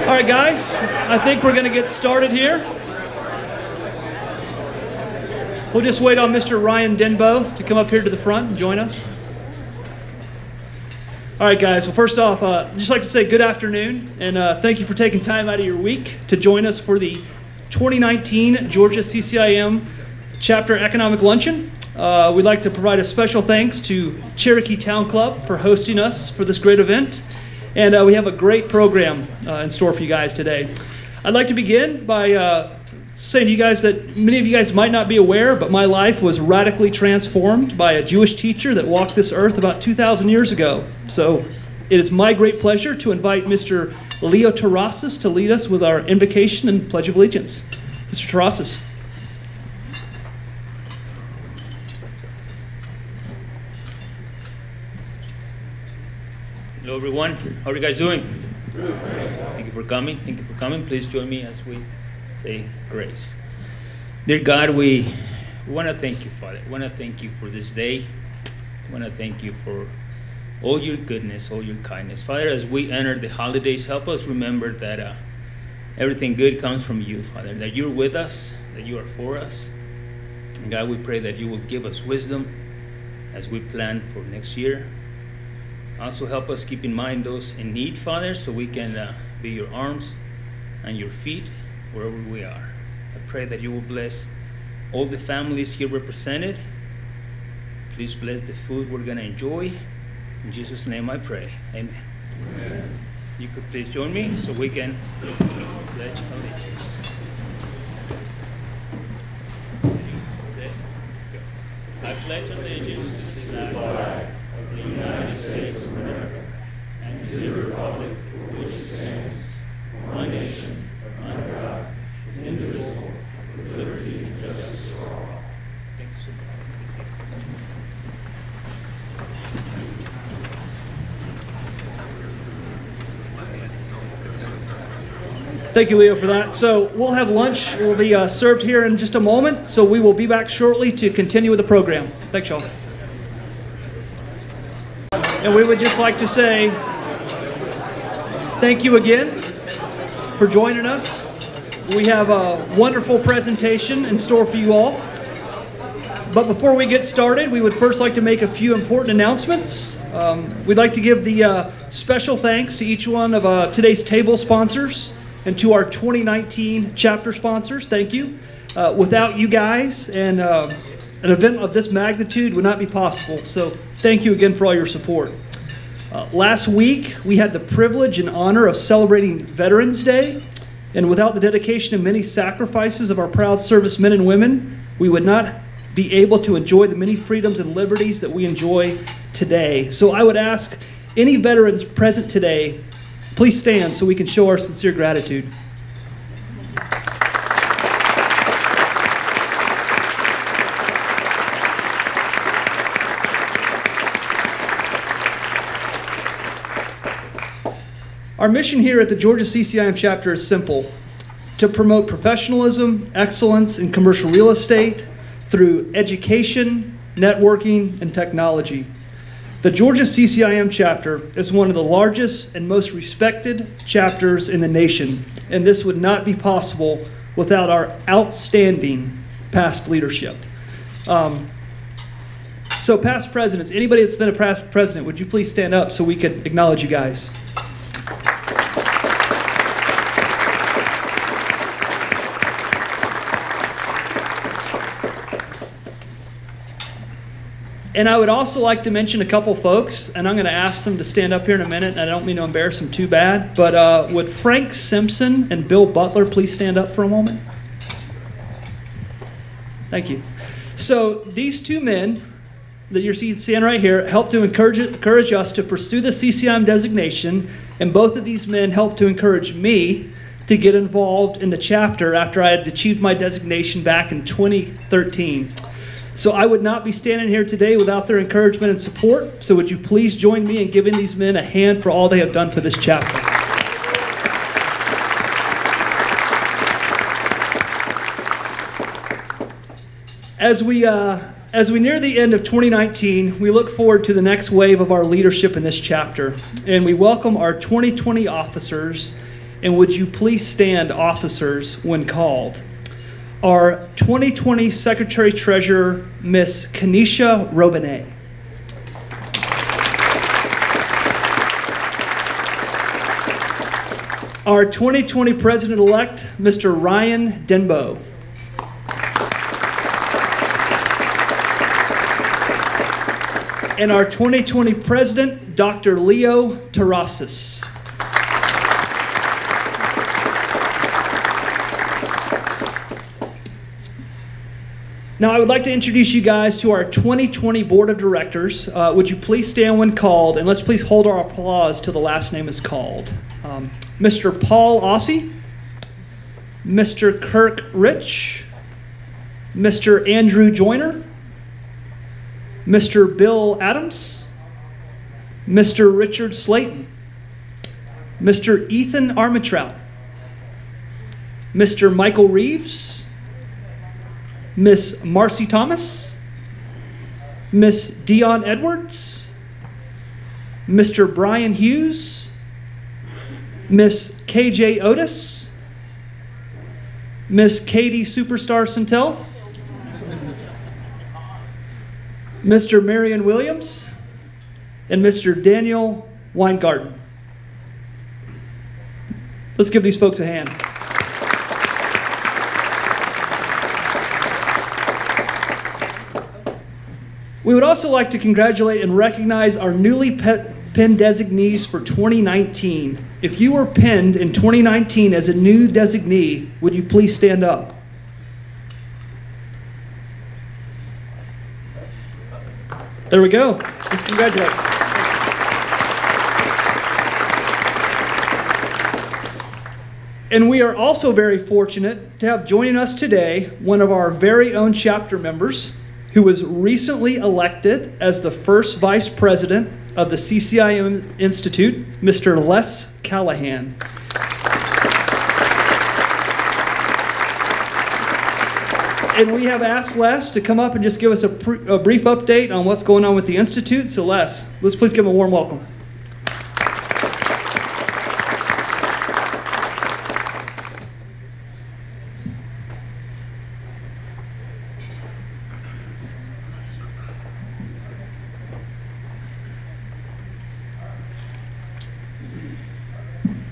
All right, guys, I think we're going to get started here. We'll just wait on Mr. Ryan Denbo to come up here to the front and join us. All right, guys, well, first off, I'd just like to say good afternoon, and thank you for taking time out of your week to join us for the 2019 Georgia CCIM Chapter Economic Luncheon. We'd like to provide a special thanks to Cherokee Town Club for hosting us for this great event. And we have a great program in store for you guys today. I'd like to begin by saying to you guys that many of you guys might not be aware, but my life was radically transformed by a Jewish teacher that walked this earth about 2,000 years ago. So it is my great pleasure to invite Mr. Leo Terrasas to lead us with our invocation and Pledge of Allegiance. Mr. Terrasas. Hello everyone, how are you guys doing? Thank you for coming. Thank you for coming. Please join me as we say grace. Dear God, we want to thank you, Father. We want to thank you for this day. We want to thank you for all your goodness, all your kindness. Father, as we enter the holidays, help us remember that everything good comes from you, Father, that you're with us, that you are for us. And God, we pray that you will give us wisdom as we plan for next year. Also help us keep in mind those in need, Father, so we can be your arms and your feet wherever we are. I pray that you will bless all the families here represented. Please bless the food we're going to enjoy. In Jesus' name I pray. Amen. Amen. You could please join me so we can pledge allegiance. I pledge allegiance to the flag of the United States of America and to the republic for which it stands, one nation, under God, indivisible, with liberty and justice for all. Thank you so much. Thank you, Leo, for that. So we'll have lunch. We'll be served here in just a moment. So we will be back shortly to continue with the program. Thanks, y'all. And we would just like to say thank you again for joining us. We have a wonderful presentation in store for you all. But before we get started, we would first like to make a few important announcements. We'd like to give the special thanks to each one of today's table sponsors and to our 2019 chapter sponsors. Thank you. Without you guys, and an event of this magnitude would not be possible. So thank you again for all your support. Last week, we had the privilege and honor of celebrating Veterans Day. And without the dedication and many sacrifices of our proud servicemen and women, we would not be able to enjoy the many freedoms and liberties that we enjoy today. So I would ask any veterans present today, please stand so we can show our sincere gratitude. Our mission here at the Georgia CCIM chapter is simple: to promote professionalism, excellence in commercial real estate through education, networking, and technology. The Georgia CCIM chapter is one of the largest and most respected chapters in the nation, and this would not be possible without our outstanding past leadership. So past presidents, anybody that's been a past president, would you please stand up so we could acknowledge you guys? And I would also like to mention a couple folks, and I'm going to ask them to stand up here in a minute, and I don't mean to embarrass them too bad, but would Frank Simpson and Bill Butler please stand up for a moment? Thank you. So these two men that you're seeing right here helped to encourage us to pursue the CCIM designation, and both of these men helped to encourage me to get involved in the chapter after I had achieved my designation back in 2013. So I would not be standing here today without their encouragement and support. So would you please join me in giving these men a hand for all they have done for this chapter. As we near the end of 2019, we look forward to the next wave of our leadership in this chapter. And we welcome our 2020 officers And would you please stand, officers, when called? Our 2020 Secretary-Treasurer, Miss Kenesha Robinet. Our 2020 President-elect, Mr. Ryan Denbo. And our 2020 President, Dr. Leo Terrasis. Now, I would like to introduce you guys to our 2020 Board of Directors. Would you please stand when called, and let's please hold our applause till the last name is called. Mr. Paul Ossie, Mr. Kirk Rich, Mr. Andrew Joyner, Mr. Bill Adams, Mr. Richard Slayton, Mr. Ethan Armitrout, Mr. Michael Reeves, Miss Marcy Thomas, Miss Dion Edwards, Mr. Brian Hughes, Miss KJ Otis, Miss Katie Superstar Centel, Mr. Marion Williams, and Mr. Daniel Weingarten. Let's give these folks a hand. We would also like to congratulate and recognize our newly pinned designees for 2019. If you were pinned in 2019 as a new designee, would you please stand up? There we go. Let's congratulate. And we are also very fortunate to have joining us today one of our very own chapter members who was recently elected as the first vice president of the CCIM Institute, Mr. Les Callahan. And we have asked Les to come up and just give us a brief update on what's going on with the Institute. So Les, let's please give him a warm welcome.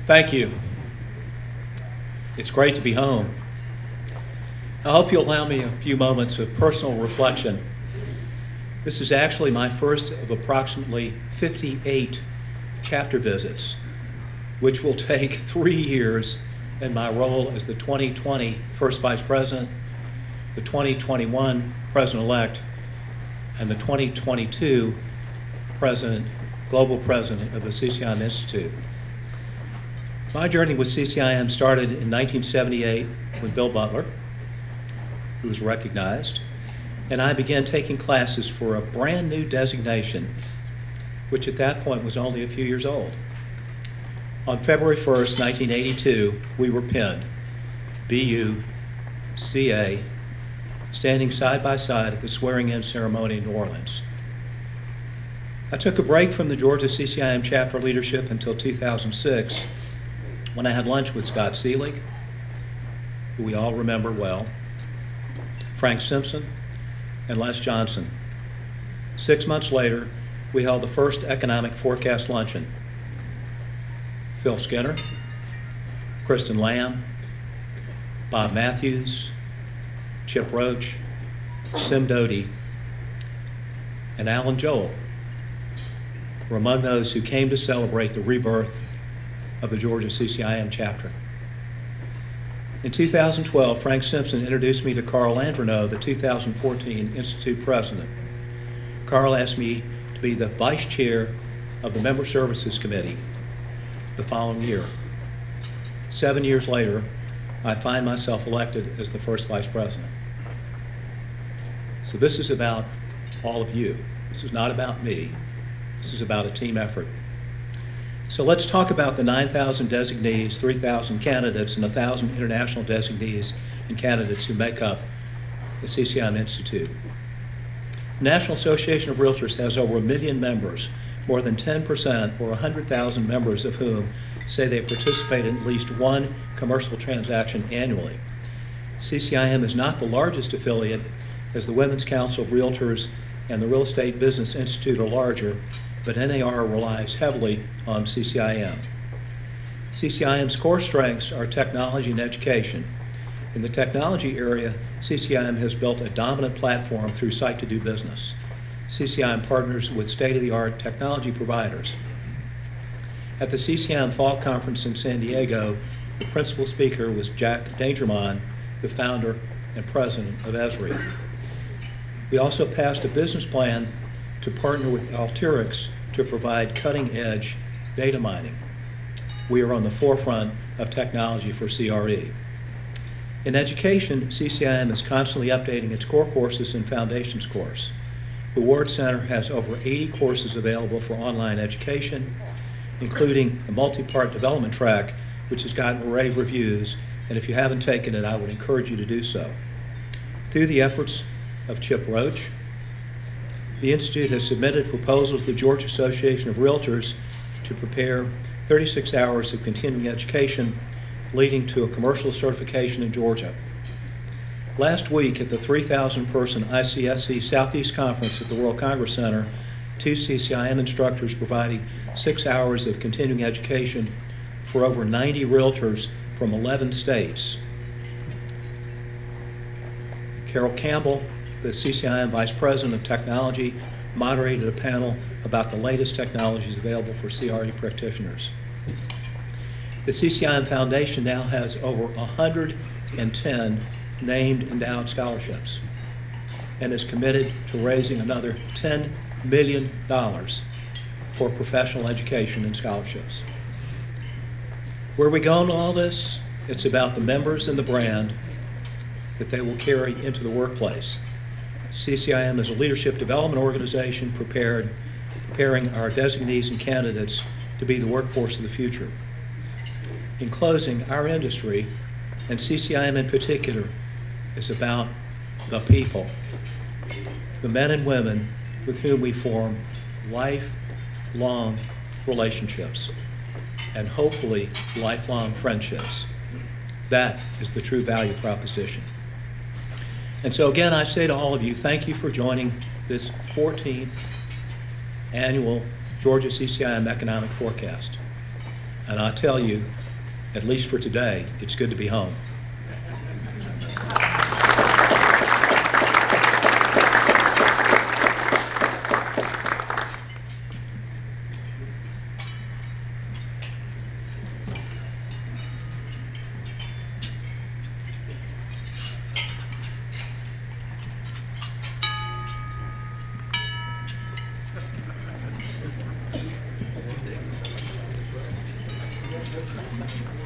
Thank you. It's great to be home. I hope you'll allow me a few moments of personal reflection. This is actually my first of approximately 58 chapter visits, which will take 3 years in my role as the 2020 First Vice President, the 2021 President-elect, and the 2022 Global President of the CCIM Institute. My journey with CCIM started in 1978 with Bill Butler, who was recognized, and I began taking classes for a brand new designation, which at that point was only a few years old. On February 1st, 1982, we were pinned, BU, CA, standing side by side at the swearing-in ceremony in New Orleans. I took a break from the Georgia CCIM chapter leadership until 2006, when I had lunch with Scott Seelig, who we all remember well, Frank Simpson, and Les Johnson. 6 months later, we held the first economic forecast luncheon. Phil Skinner, Kristen Lamb, Bob Matthews, Chip Roach, Sim Doty, and Alan Joel were among those who came to celebrate the rebirth of the Georgia CCIM chapter. In 2012, Frank Simpson introduced me to Carl Andreneau, the 2014 Institute President. Carl asked me to be the Vice Chair of the Member Services Committee the following year. 7 years later, I find myself elected as the first Vice President. So this is about all of you. This is not about me. This is about a team effort. So let's talk about the 9,000 designees, 3,000 candidates, and 1,000 international designees and candidates who make up the CCIM Institute. The National Association of Realtors has over 1 million members, more than 10%, or 100,000 members of whom say they participate in at least one commercial transaction annually. CCIM is not the largest affiliate, as the Women's Council of Realtors and the Real Estate Business Institute are larger, but NAR relies heavily on CCIM. CCIM's core strengths are technology and education. In the technology area, CCIM has built a dominant platform through Site to Do Business. CCIM partners with state-of-the-art technology providers. At the CCIM Fall Conference in San Diego, the principal speaker was Jack Dangermond, the founder and president of ACRE. We also passed a business plan to partner with Alteryx to provide cutting-edge data mining. We are on the forefront of technology for CRE. In education, CCIM is constantly updating its core courses and foundations course. The Ward Center has over 80 courses available for online education, including a multi-part development track, which has gotten rave reviews, and if you haven't taken it, I would encourage you to do so. Through the efforts of Chip Roach, the Institute has submitted proposals to the Georgia Association of Realtors to prepare 36 hours of continuing education, leading to a commercial certification in Georgia. Last week at the 3,000-person ICSC Southeast Conference at the World Congress Center, 2 CCIM instructors provided 6 hours of continuing education for over 90 realtors from 11 states. Carol Campbell, the CCIM Vice President of Technology, moderated a panel about the latest technologies available for CRE practitioners. The CCIM Foundation now has over 110 named endowed scholarships and is committed to raising another $10 million for professional education and scholarships. Where are we going with all this? It's about the members and the brand that they will carry into the workplace. CCIM is a leadership development organization preparing our designees and candidates to be the workforce of the future. In closing, our industry, and CCIM in particular, is about the people, the men and women with whom we form lifelong relationships and hopefully lifelong friendships. That is the true value proposition. And so again, I say to all of you, thank you for joining this 14th annual Georgia CCIM Economic Forecast. And I'll tell you, at least for today, it's good to be home.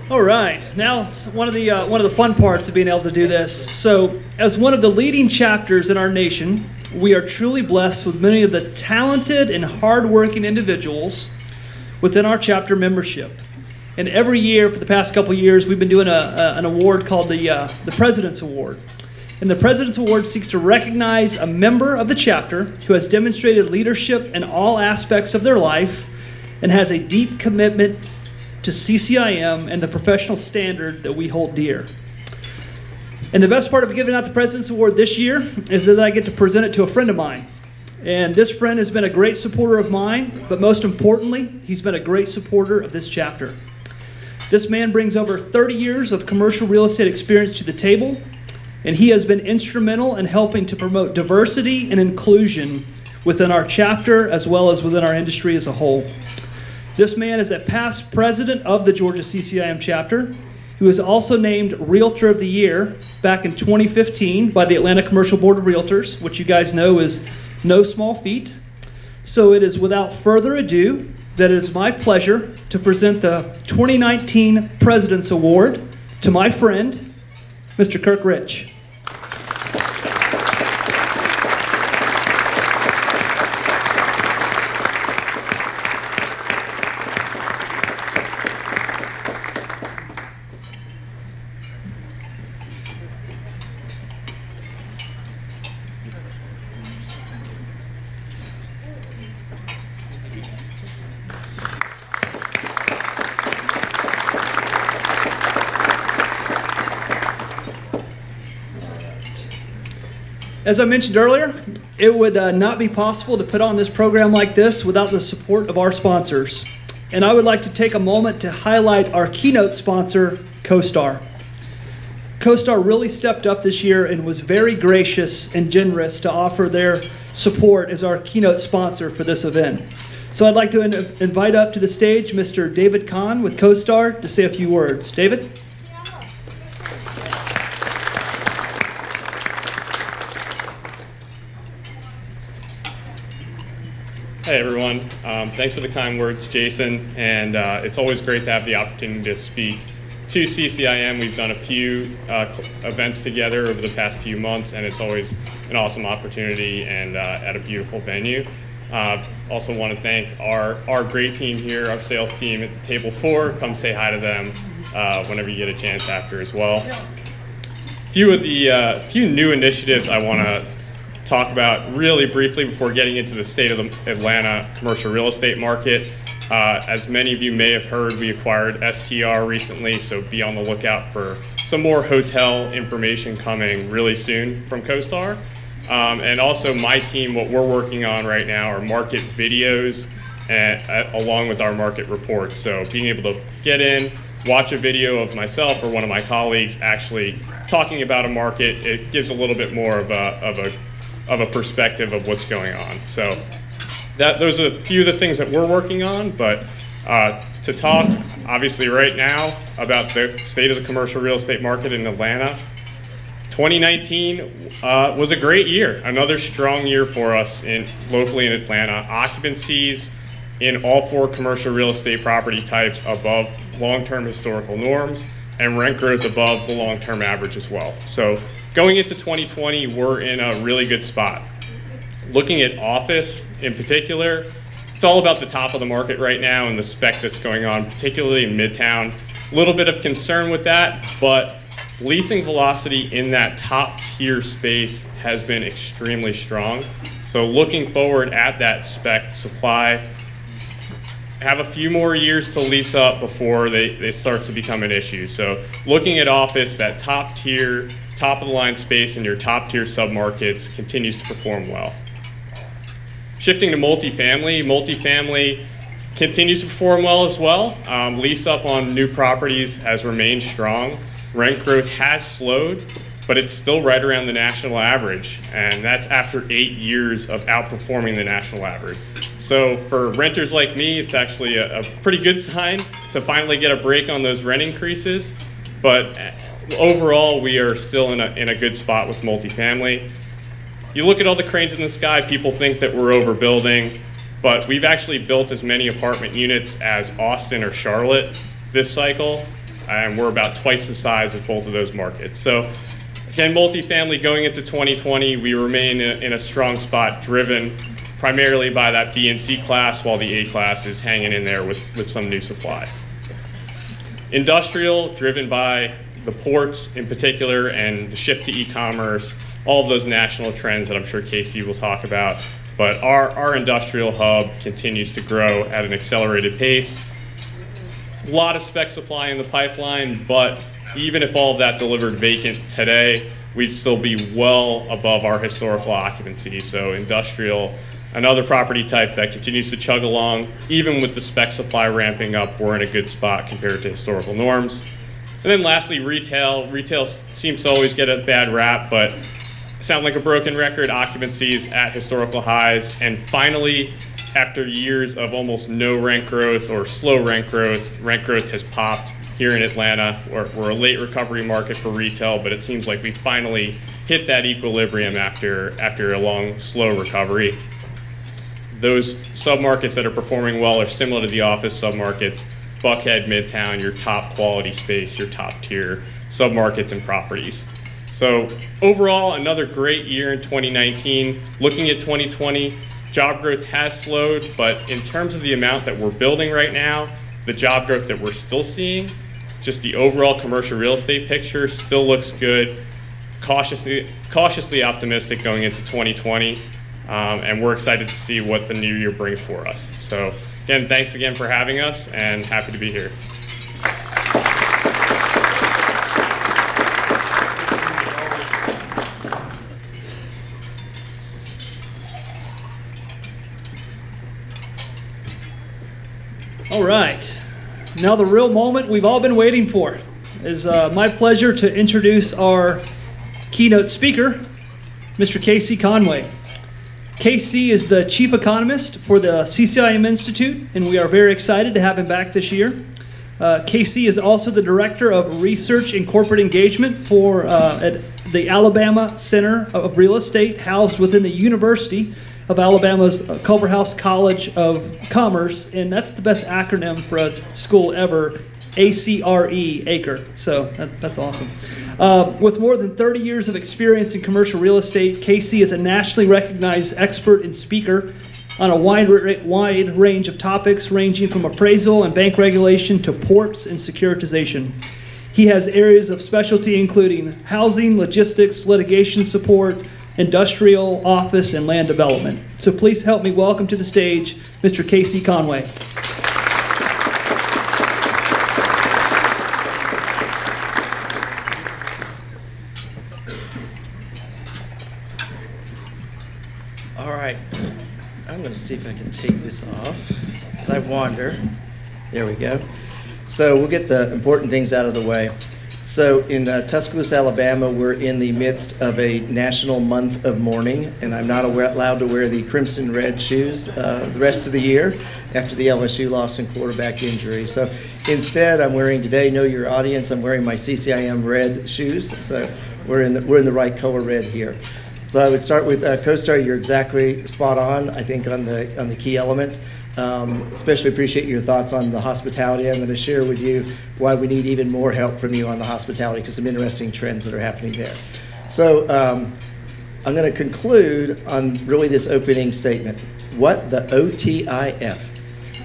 All right, now one of the fun parts of being able to do this. So, as one of the leading chapters in our nation, we are truly blessed with many of the talented and hardworking individuals within our chapter membership. And every year for the past couple of years, we've been doing an award called the President's Award. And the President's Award seeks to recognize a member of the chapter who has demonstrated leadership in all aspects of their life and has a deep commitment to CCIM and the professional standard that we hold dear. And the best part of giving out the President's Award this year is that I get to present it to a friend of mine. And this friend has been a great supporter of mine, but most importantly, he's been a great supporter of this chapter. This man brings over 30 years of commercial real estate experience to the table, and he has been instrumental in helping to promote diversity and inclusion within our chapter as well as within our industry as a whole. This man is a past president of the Georgia CCIM chapter. He was also named Realtor of the Year back in 2015 by the Atlanta Commercial Board of Realtors, which you guys know is no small feat. So it is without further ado that it is my pleasure to present the 2019 President's Award to my friend, Mr. Kirk Rich. As I mentioned earlier, it would not be possible to put on this program like this without the support of our sponsors. And I would like to take a moment to highlight our keynote sponsor, CoStar. CoStar really stepped up this year and was very gracious and generous to offer their support as our keynote sponsor for this event. So I'd like to invite up to the stage Mr. David Kahn with CoStar to say a few words. David? Hey everyone, thanks for the kind words, Jason, and it's always great to have the opportunity to speak to CCIM. We've done a few events together over the past few months, and it's always an awesome opportunity and at a beautiful venue. Also want to thank our great team here, our sales team at table 4. Come say hi to them whenever you get a chance after as well. Few new initiatives I want to talk about really briefly before getting into the state of the Atlanta commercial real estate market. As many of you may have heard, we acquired STR recently, so be on the lookout for some more hotel information coming really soon from CoStar. And also my team, what we're working on right now are market videos along with our market reports. So being able to get in, watch a video of myself or one of my colleagues actually talking about a market, it gives a little bit more of a perspective of what's going on. So those are a few of the things that we're working on, but to talk obviously right now about the state of the commercial real estate market in Atlanta, 2019 was a great year, another strong year for us locally in Atlanta. Occupancies in all 4 commercial real estate property types above long-term historical norms, and rent growth above the long-term average as well. So going into 2020, we're in a really good spot. Looking at office in particular, it's all about the top of the market right now and the spec that's going on, particularly in Midtown. A little bit of concern with that, but leasing velocity in that top tier space has been extremely strong. So looking forward at that spec supply, have a few more years to lease up before they start to become an issue. So looking at office, that top tier, top of the line space in your top tier submarkets continues to perform well. Shifting to multifamily, multifamily continues to perform well as well. Lease up on new properties has remained strong. Rent growth has slowed, but it's still right around the national average, and that's after 8 years of outperforming the national average. So for renters like me, it's actually a pretty good sign to finally get a break on those rent increases, but overall, we are still in a good spot with multifamily. You look at all the cranes in the sky, people think that we're overbuilding, but we've actually built as many apartment units as Austin or Charlotte this cycle, and we're about twice the size of both of those markets. So again, multifamily going into 2020, we remain in a strong spot, driven primarily by that B and C class, while the A class is hanging in there with some new supply. Industrial, driven by the ports in particular and the shift to e-commerce, all of those national trends that I'm sure Casey will talk about. But our industrial hub continues to grow at an accelerated pace. A lot of spec supply in the pipeline, but even if all of that delivered vacant today, we'd still be well above our historical occupancy. So industrial, another property type that continues to chug along. Even with the spec supply ramping up, we're in a good spot compared to historical norms. And then lastly, retail. Retail seems to always get a bad rap, but sound like a broken record. Occupancies at historical highs. And finally, after years of almost no rent growth or slow rent growth has popped here in Atlanta. We're a late recovery market for retail, but it seems like we finally hit that equilibrium after a long, slow recovery. Those submarkets that are performing well are similar to the office submarkets. Buckhead, Midtown, your top quality space, your top tier submarkets and properties. So overall, another great year in 2019. Looking at 2020, job growth has slowed, but in terms of the amount that we're building right now, the job growth that we're still seeing, just the overall commercial real estate picture still looks good. Cautiously optimistic going into 2020, and we're excited to see what the new year brings for us. So again, thanks again for having us, and happy to be here. Now the real moment we've all been waiting for. It is my pleasure to introduce our keynote speaker, Mr. K.C. Conway. K.C. is the chief economist for the CCIM Institute, and we are very excited to have him back this year. K.C. is also the director of research and corporate engagement for at the Alabama Center of Real Estate, housed within the University of Alabama's Culverhouse College of Commerce, and that's the best acronym for a school ever, ACRE, ACRE. So that's awesome. With more than 30 years of experience in commercial real estate, K.C. is a nationally recognized expert and speaker on a wide range of topics ranging from appraisal and bank regulation to ports and securitization. He has areas of specialty including housing, logistics, litigation support, industrial, office, and land development. So please help me welcome to the stage Mr. K.C. Conway. All right, I'm going to see if I can take this off as I wander. There we go. So we'll get the important things out of the way. So in Tuscaloosa, Alabama, we're in the midst of a national month of mourning, and I'm not allowed to wear the crimson red shoes the rest of the year after the LSU loss and quarterback injury. So instead, I'm wearing today, know your audience, I'm wearing my CCIM red shoes. So we're in the right color red here. So I would start with CoStar. You're exactly spot on, I think, on the key elements. Especially appreciate your thoughts on the hospitality. I'm going to share with you why we need even more help from you on the hospitality, because some interesting trends that are happening there. So I'm going to conclude on really this opening statement. What the OTIF?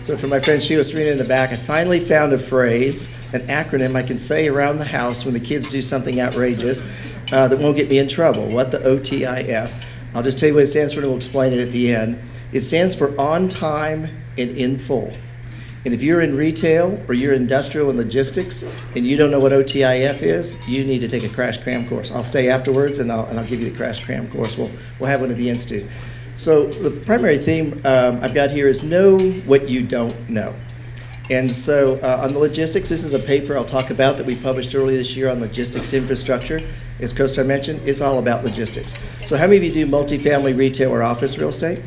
So for my friend Sheila Serena in the back, I finally found a phrase, an acronym I can say around the house when the kids do something outrageous that won't get me in trouble. What the OTIF? I'll just tell you what it stands for and we'll explain it at the end. It stands for on time and in full. And if you're in retail or you're industrial and logistics and you don't know what OTIF is, you need to take a crash cram course. I'll stay afterwards and I'll give you the crash cram course. We'll have one at the Institute. So the primary theme I've got here is know what you don't know. And so on the logistics, this is a paper I'll talk about that we published earlier this year on logistics infrastructure. As CoStar mentioned, it's all about logistics. So how many of you do multifamily retail or office real estate?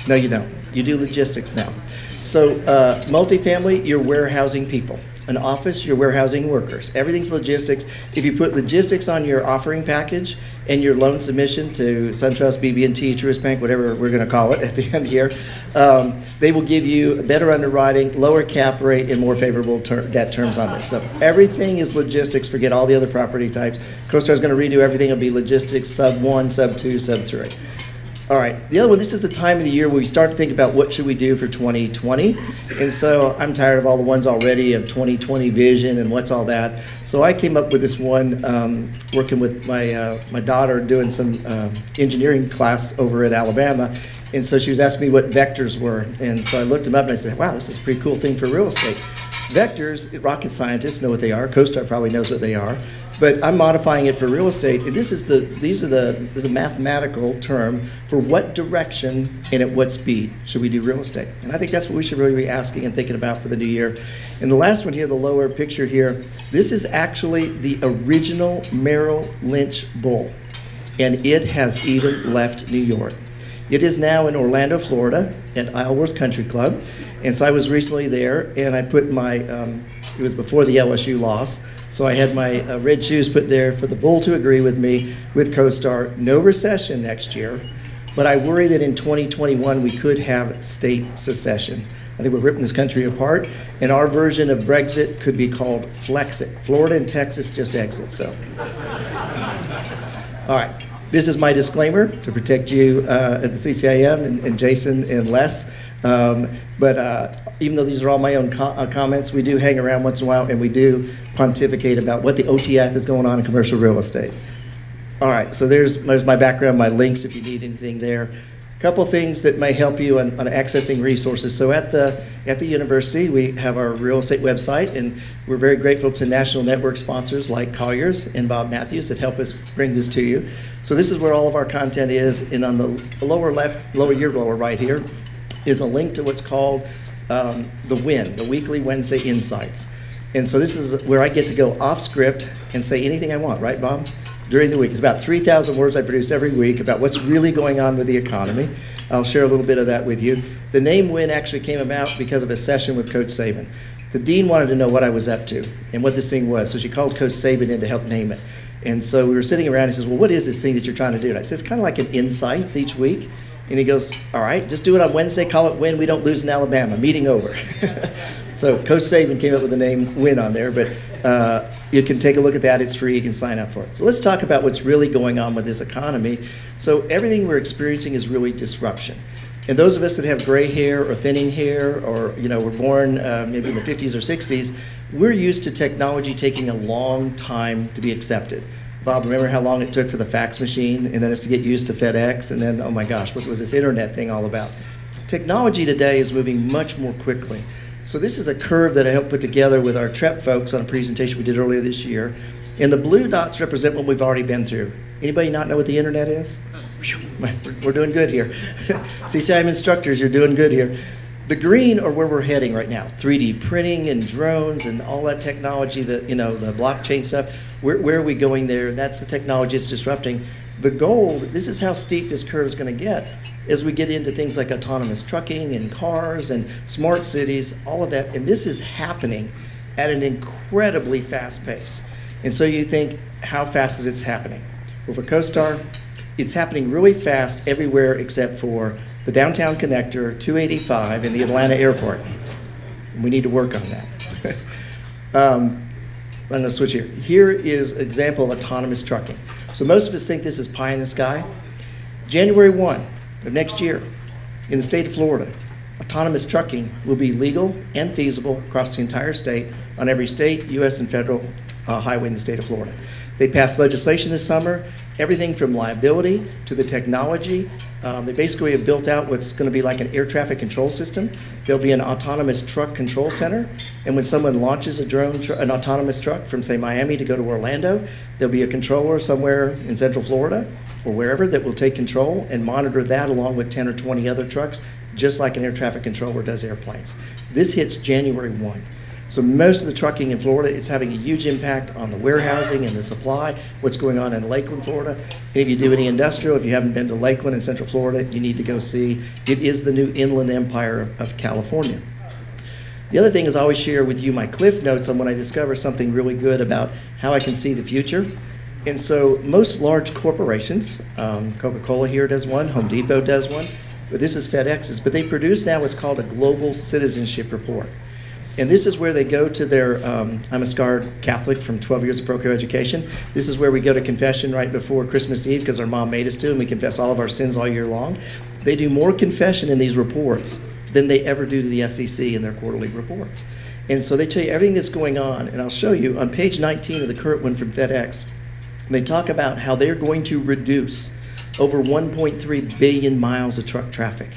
No, you don't. You do logistics now. So multifamily, you're warehousing people. An office, you're warehousing workers. Everything's logistics. If you put logistics on your offering package and your loan submission to SunTrust, BB&T, Truist Bank, whatever we're going to call it at the end here, they will give you better underwriting, lower cap rate, and more favorable debt terms on this. So everything is logistics. Forget all the other property types. CoStar is going to redo everything. It'll be logistics, sub 1, sub 2, sub 3. All right, the other one, this is the time of the year where we start to think about what should we do for 2020. And so I'm tired of all the ones already of 2020 vision and what's all that. So I came up with this one working with my daughter doing some engineering class over at Alabama. And so she was asking me what vectors were. And so I looked them up and I said, wow, this is a pretty cool thing for real estate. Vectors, rocket scientists know what they are. CoStar probably knows what they are. But I'm modifying it for real estate. And this is a mathematical term for what direction and at what speed should we do real estate. And I think that's what we should really be asking and thinking about for the new year. And the last one here, the lower picture here, this is actually the original Merrill Lynch bull. And it has even left New York. It is now in Orlando, Florida at Isleworth Country Club. And so I was recently there and I put my, it was before the LSU loss, so I had my red shoes put there for the bull to agree with me with CoStar. No recession next year, but I worry that in 2021 we could have state secession. I think we're ripping this country apart, and our version of Brexit could be called Flexit. Florida and Texas just exit, so. All right, this is my disclaimer to protect you at the CCIM and Jason and Les. But even though these are all my own comments, we do hang around once in a while and we do pontificate about what the OTIF is going on in commercial real estate. All right, so there's my background, my links if you need anything there. A couple things that may help you on accessing resources. So at the university, we have our real estate website, and we're very grateful to national network sponsors like Colliers and Bob Matthews that help us bring this to you. So this is where all of our content is, and on the lower left, your lower right here, is a link to what's called the WIN, the Weekly Wednesday Insights. And so this is where I get to go off script and say anything I want, right, Bob? During the week. It's about 3,000 words I produce every week about what's really going on with the economy. I'll share a little bit of that with you. The name WIN actually came about because of a session with Coach Saban. The dean wanted to know what I was up to and what this thing was, so she called Coach Saban in to help name it. And so we were sitting around, and he says, well, what is this thing that you're trying to do? And I said, it's kind of like an insights each week. And he goes, all right, just do it on Wednesday, call it WIN, we don't lose in Alabama, meeting over. So Coach Saban came up with the name WIN on there, but you can take a look at that, it's free, you can sign up for it. So let's talk about what's really going on with this economy. So everything we're experiencing is really disruption. And those of us that have gray hair or thinning hair or were born maybe in the 50s or 60s, we're used to technology taking a long time to be accepted. Bob, remember how long it took for the fax machine and then us to get used to FedEx and then, oh my gosh, what was this internet thing all about? Technology today is moving much more quickly. So this is a curve that I helped put together with our TREP folks on a presentation we did earlier this year. And the blue dots represent what we've already been through. Anybody not know what the internet is? We're doing good here. CCIM instructors, you're doing good here. The green are where we're heading right now. 3D printing and drones and all that technology, the blockchain stuff. Where are we going there? That's the technology it's disrupting. The gold, this is how steep this curve is going to get as we get into things like autonomous trucking and cars and smart cities, all of that. And this is happening at an incredibly fast pace. And so you think, how fast is it happening? Well, for CoStar, it's happening really fast everywhere except for the downtown connector, 285, and the Atlanta airport. And we need to work on that. I'm going to switch here. Here is an example of autonomous trucking. So most of us think this is pie in the sky. January 1 of next year, in the state of Florida, autonomous trucking will be legal and feasible across the entire state on every state, U.S. and federal highway in the state of Florida. They passed legislation this summer, everything from liability to the technology. They basically have built out what's going to be like an air traffic control system. There'll be an autonomous truck control center, and when someone launches a drone, an autonomous truck from, say, Miami to go to Orlando, there'll be a controller somewhere in Central Florida or wherever that will take control and monitor that along with 10 or 20 other trucks, just like an air traffic controller does airplanes. This hits January 1. So most of the trucking in Florida, it's having a huge impact on the warehousing and the supply, what's going on in Lakeland, Florida. And if you do any industrial, if you haven't been to Lakeland in Central Florida, you need to go see. It is the new inland empire of California. The other thing is I always share with you my cliff notes on when I discover something really good about how I can see the future. And so most large corporations, Coca-Cola here does one, Home Depot does one, but this is FedEx's, but they produce now what's called a global citizenship report. And this is where they go to their, I'm a scarred Catholic from 12 years of pro-care education. This is where we go to confession right before Christmas Eve because our mom made us to, and we confess all of our sins all year long. They do more confession in these reports than they ever do to the SEC in their quarterly reports. And so they tell you everything that's going on, and I'll show you on page 19 of the current one from FedEx, they talk about how they're going to reduce over 1.3 billion miles of truck traffic.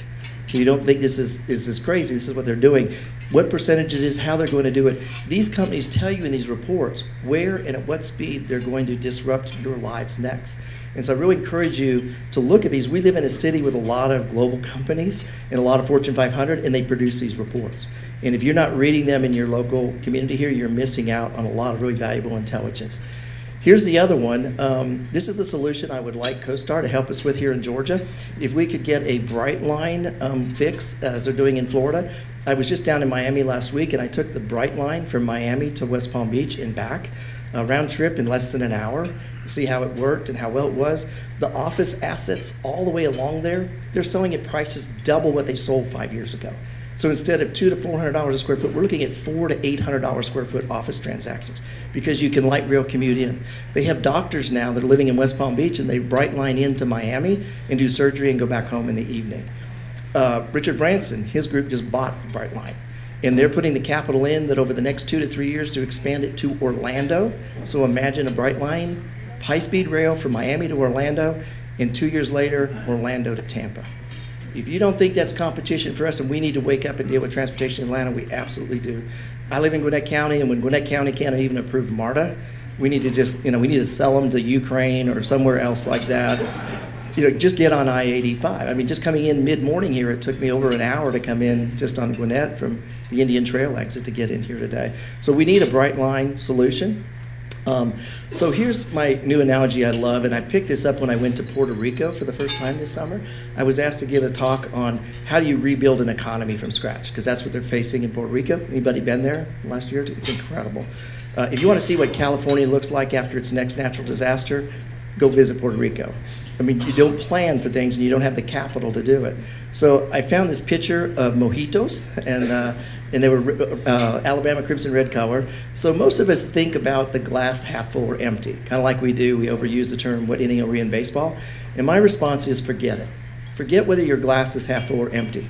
So you don't think this is crazy, this is what they're doing. What percentages is how they're going to do it. These companies tell you in these reports where and at what speed they're going to disrupt your lives next. And so I really encourage you to look at these. We live in a city with a lot of global companies and a lot of Fortune 500, and they produce these reports. And if you're not reading them in your local community here, you're missing out on a lot of really valuable intelligence. Here's the other one. This is the solution I would like CoStar to help us with here in Georgia. If we could get a bright line fix, as they're doing in Florida. I was just down in Miami last week, and I took the bright line from Miami to West Palm Beach and back, round trip in less than an hour, to see how it worked and how well it was. The office assets all the way along there, they're selling at prices double what they sold 5 years ago. So instead of $200 to $400 a square foot, we're looking at $400 to $800 square foot office transactions because you can light rail commute in. They have doctors now that are living in West Palm Beach, and they bright line into Miami and do surgery and go back home in the evening. Richard Branson, his group just bought Brightline, and they're putting the capital in that over the next 2 to 3 years to expand it to Orlando. So imagine a Brightline, high-speed rail from Miami to Orlando, and 2 years later, Orlando to Tampa. If you don't think that's competition for us and we need to wake up and deal with transportation in Atlanta, we absolutely do. I live in Gwinnett County, and when Gwinnett County can't even approve MARTA, we need to just, we need to sell them to Ukraine or somewhere else like that. just get on I-85. I mean, just coming in mid-morning here, it took me over an hour to come in just on Gwinnett from the Indian Trail exit to get in here today. So we need a bright line solution. So here's my new analogy I love, and I picked this up when I went to Puerto Rico for the first time this summer. I was asked to give a talk on how do you rebuild an economy from scratch, because that's what they're facing in Puerto Rico. Anybody been there last year? It's incredible. If you want to see what California looks like after its next natural disaster, go visit Puerto Rico. I mean, you don't plan for things and you don't have the capital to do it. So I found this picture of mojitos, and they were Alabama crimson red color. So most of us think about the glass half full or empty, kind of like we do. We overuse the term, what inning are we in baseball? And my response is forget it. Forget whether your glass is half full or empty.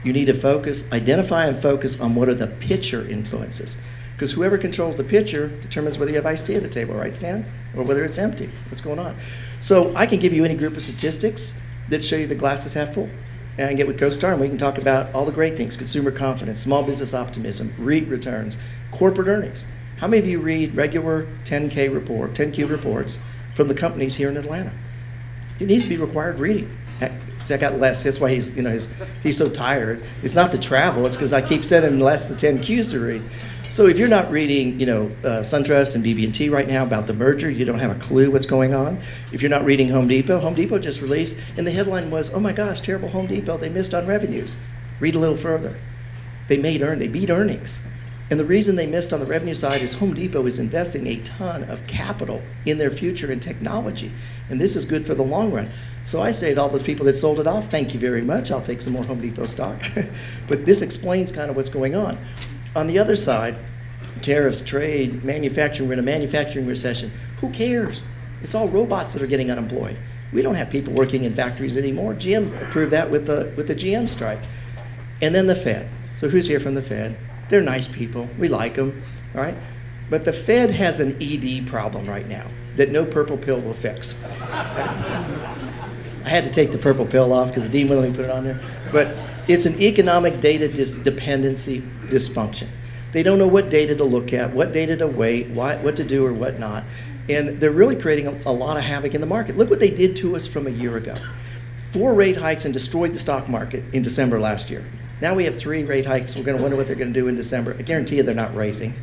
You need to focus, identify and focus on what are the pitcher influences. Because whoever controls the pitcher determines whether you have iced tea at the table, right, Stan? Or whether it's empty. What's going on? So I can give you any group of statistics that show you the glass is half full. And I can get with CoStar and we can talk about all the great things: consumer confidence, small business optimism, REIT returns, corporate earnings. How many of you read regular 10Q reports from the companies here in Atlanta? It needs to be required reading. See, I got less. That's why he's so tired. It's not the travel. It's because I keep sending less the 10Qs to read. So if you're not reading, SunTrust and BB&T right now about the merger, you don't have a clue what's going on. If you're not reading Home Depot just released, and the headline was, "Oh my gosh, terrible Home Depot, they missed on revenues." Read a little further. They beat earnings. And the reason they missed on the revenue side is Home Depot is investing a ton of capital in their future in technology. And this is good for the long run. So I say to all those people that sold it off, thank you very much. I'll take some more Home Depot stock. But this explains kind of what's going on. On the other side, tariffs, trade, manufacturing, we're in a manufacturing recession. Who cares? It's all robots that are getting unemployed. We don't have people working in factories anymore. GM approved that with the GM strike. And then the Fed. So who's here from the Fed? They're nice people. We like them, all right? But the Fed has an ED problem right now that no purple pill will fix. I had to take the purple pill off because the dean wouldn't let me put it on there. But it's an economic data dependency dysfunction. They don't know what data to look at, what data to weight, what to do or what not. And they're really creating a lot of havoc in the market. Look what they did to us from a year ago. 4 rate hikes and destroyed the stock market in December last year. Now we have 3 rate hikes. We're going to wonder what they're going to do in December. I guarantee you they're not raising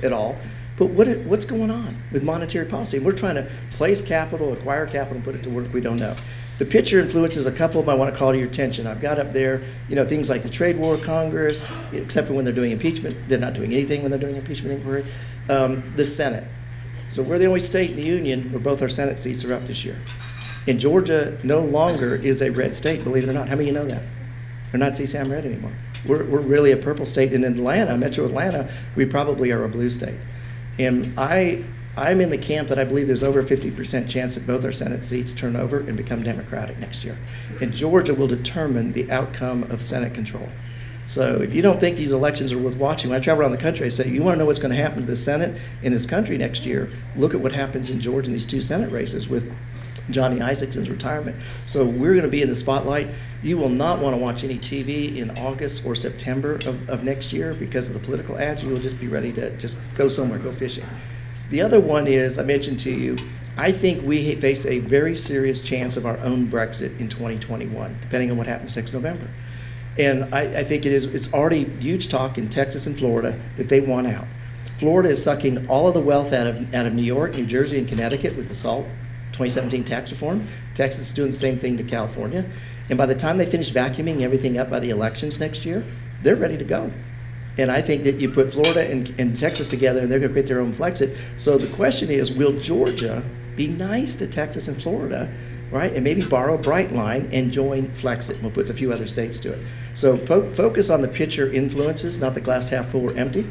at all. But what's going on with monetary policy? We're trying to place capital, acquire capital, and put it to work. We don't know. The picture influences a couple of them I want to call to your attention. I've got up there, things like the trade war, Congress, except for when they're doing impeachment. They're not doing anything when they're doing impeachment inquiry. The Senate. So we're the only state in the union where both our Senate seats are up this year. And Georgia no longer is a red state, believe it or not. How many of you know that? They're not CCIM red anymore. We're really a purple state. And in Atlanta, Metro Atlanta, we probably are a blue state. And I'm in the camp that I believe there's over a 50% chance that both our Senate seats turn over and become Democratic next year. And Georgia will determine the outcome of Senate control. So if you don't think these elections are worth watching, when I travel around the country, I say, you want to know what's going to happen to the Senate in this country next year, look at what happens in Georgia in these 2 Senate races with Johnny Isakson's retirement. So we're going to be in the spotlight. You will not want to watch any TV in August or September of next year because of the political ads. You will just be ready to just go somewhere, go fishing. The other one is, I mentioned to you, I think we face a very serious chance of our own Brexit in 2021, depending on what happens next November. And I think it's already huge talk in Texas and Florida that they want out. Florida is sucking all of the wealth out of New York, New Jersey, and Connecticut with the SALT 2017 tax reform. Texas is doing the same thing to California. And by the time they finish vacuuming everything up by the elections next year, they're ready to go. And I think that you put Florida and Texas together and they're going to create their own Flexit. So the question is, will Georgia be nice to Texas and Florida, right? And maybe borrow Brightline and join Flexit. We'll put a few other states to it. So focus on the pitcher influences, not the glass half full or empty.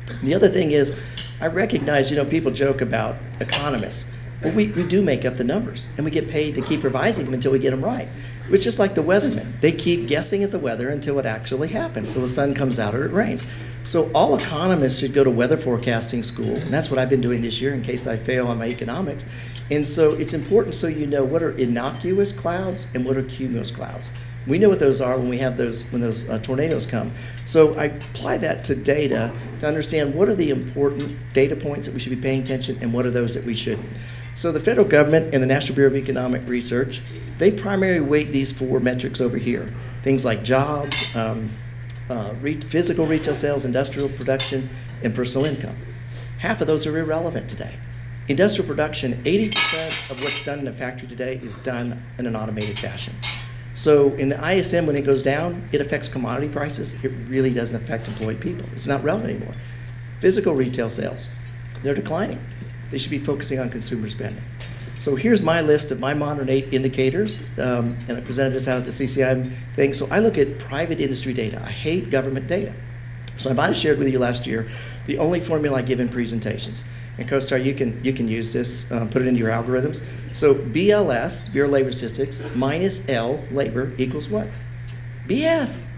And the other thing is, I recognize, people joke about economists. Well, we do make up the numbers, and we get paid to keep revising them until we get them right. It's just like the weathermen. They keep guessing at the weather until it actually happens. So the sun comes out or it rains. So all economists should go to weather forecasting school, and that's what I've been doing this year in case I fail on my economics. And so it's important so you know what are innocuous clouds and what are cumulus clouds. We know what those are when those tornadoes come. So I apply that to data to understand what are the important data points that we should be paying attention and what are those that we shouldn't. So the federal government and the National Bureau of Economic Research, they primarily weight these 4 metrics over here. Things like jobs, physical retail sales, industrial production, and personal income. Half of those are irrelevant today. Industrial production, 80% of what's done in a factory today is done in an automated fashion. So in the ISM, when it goes down, it affects commodity prices. It really doesn't affect employed people. It's not relevant anymore. Physical retail sales, they're declining. They should be focusing on consumer spending. So here's my list of my modern 8 indicators, and I presented this out at the CCIM thing. So I look at private industry data. I hate government data. So I might have shared with you last year the only formula I give in presentations. And CoStar, you can use this, put it into your algorithms. So BLS, Bureau of Labor Statistics, minus L, labor, equals what? BS.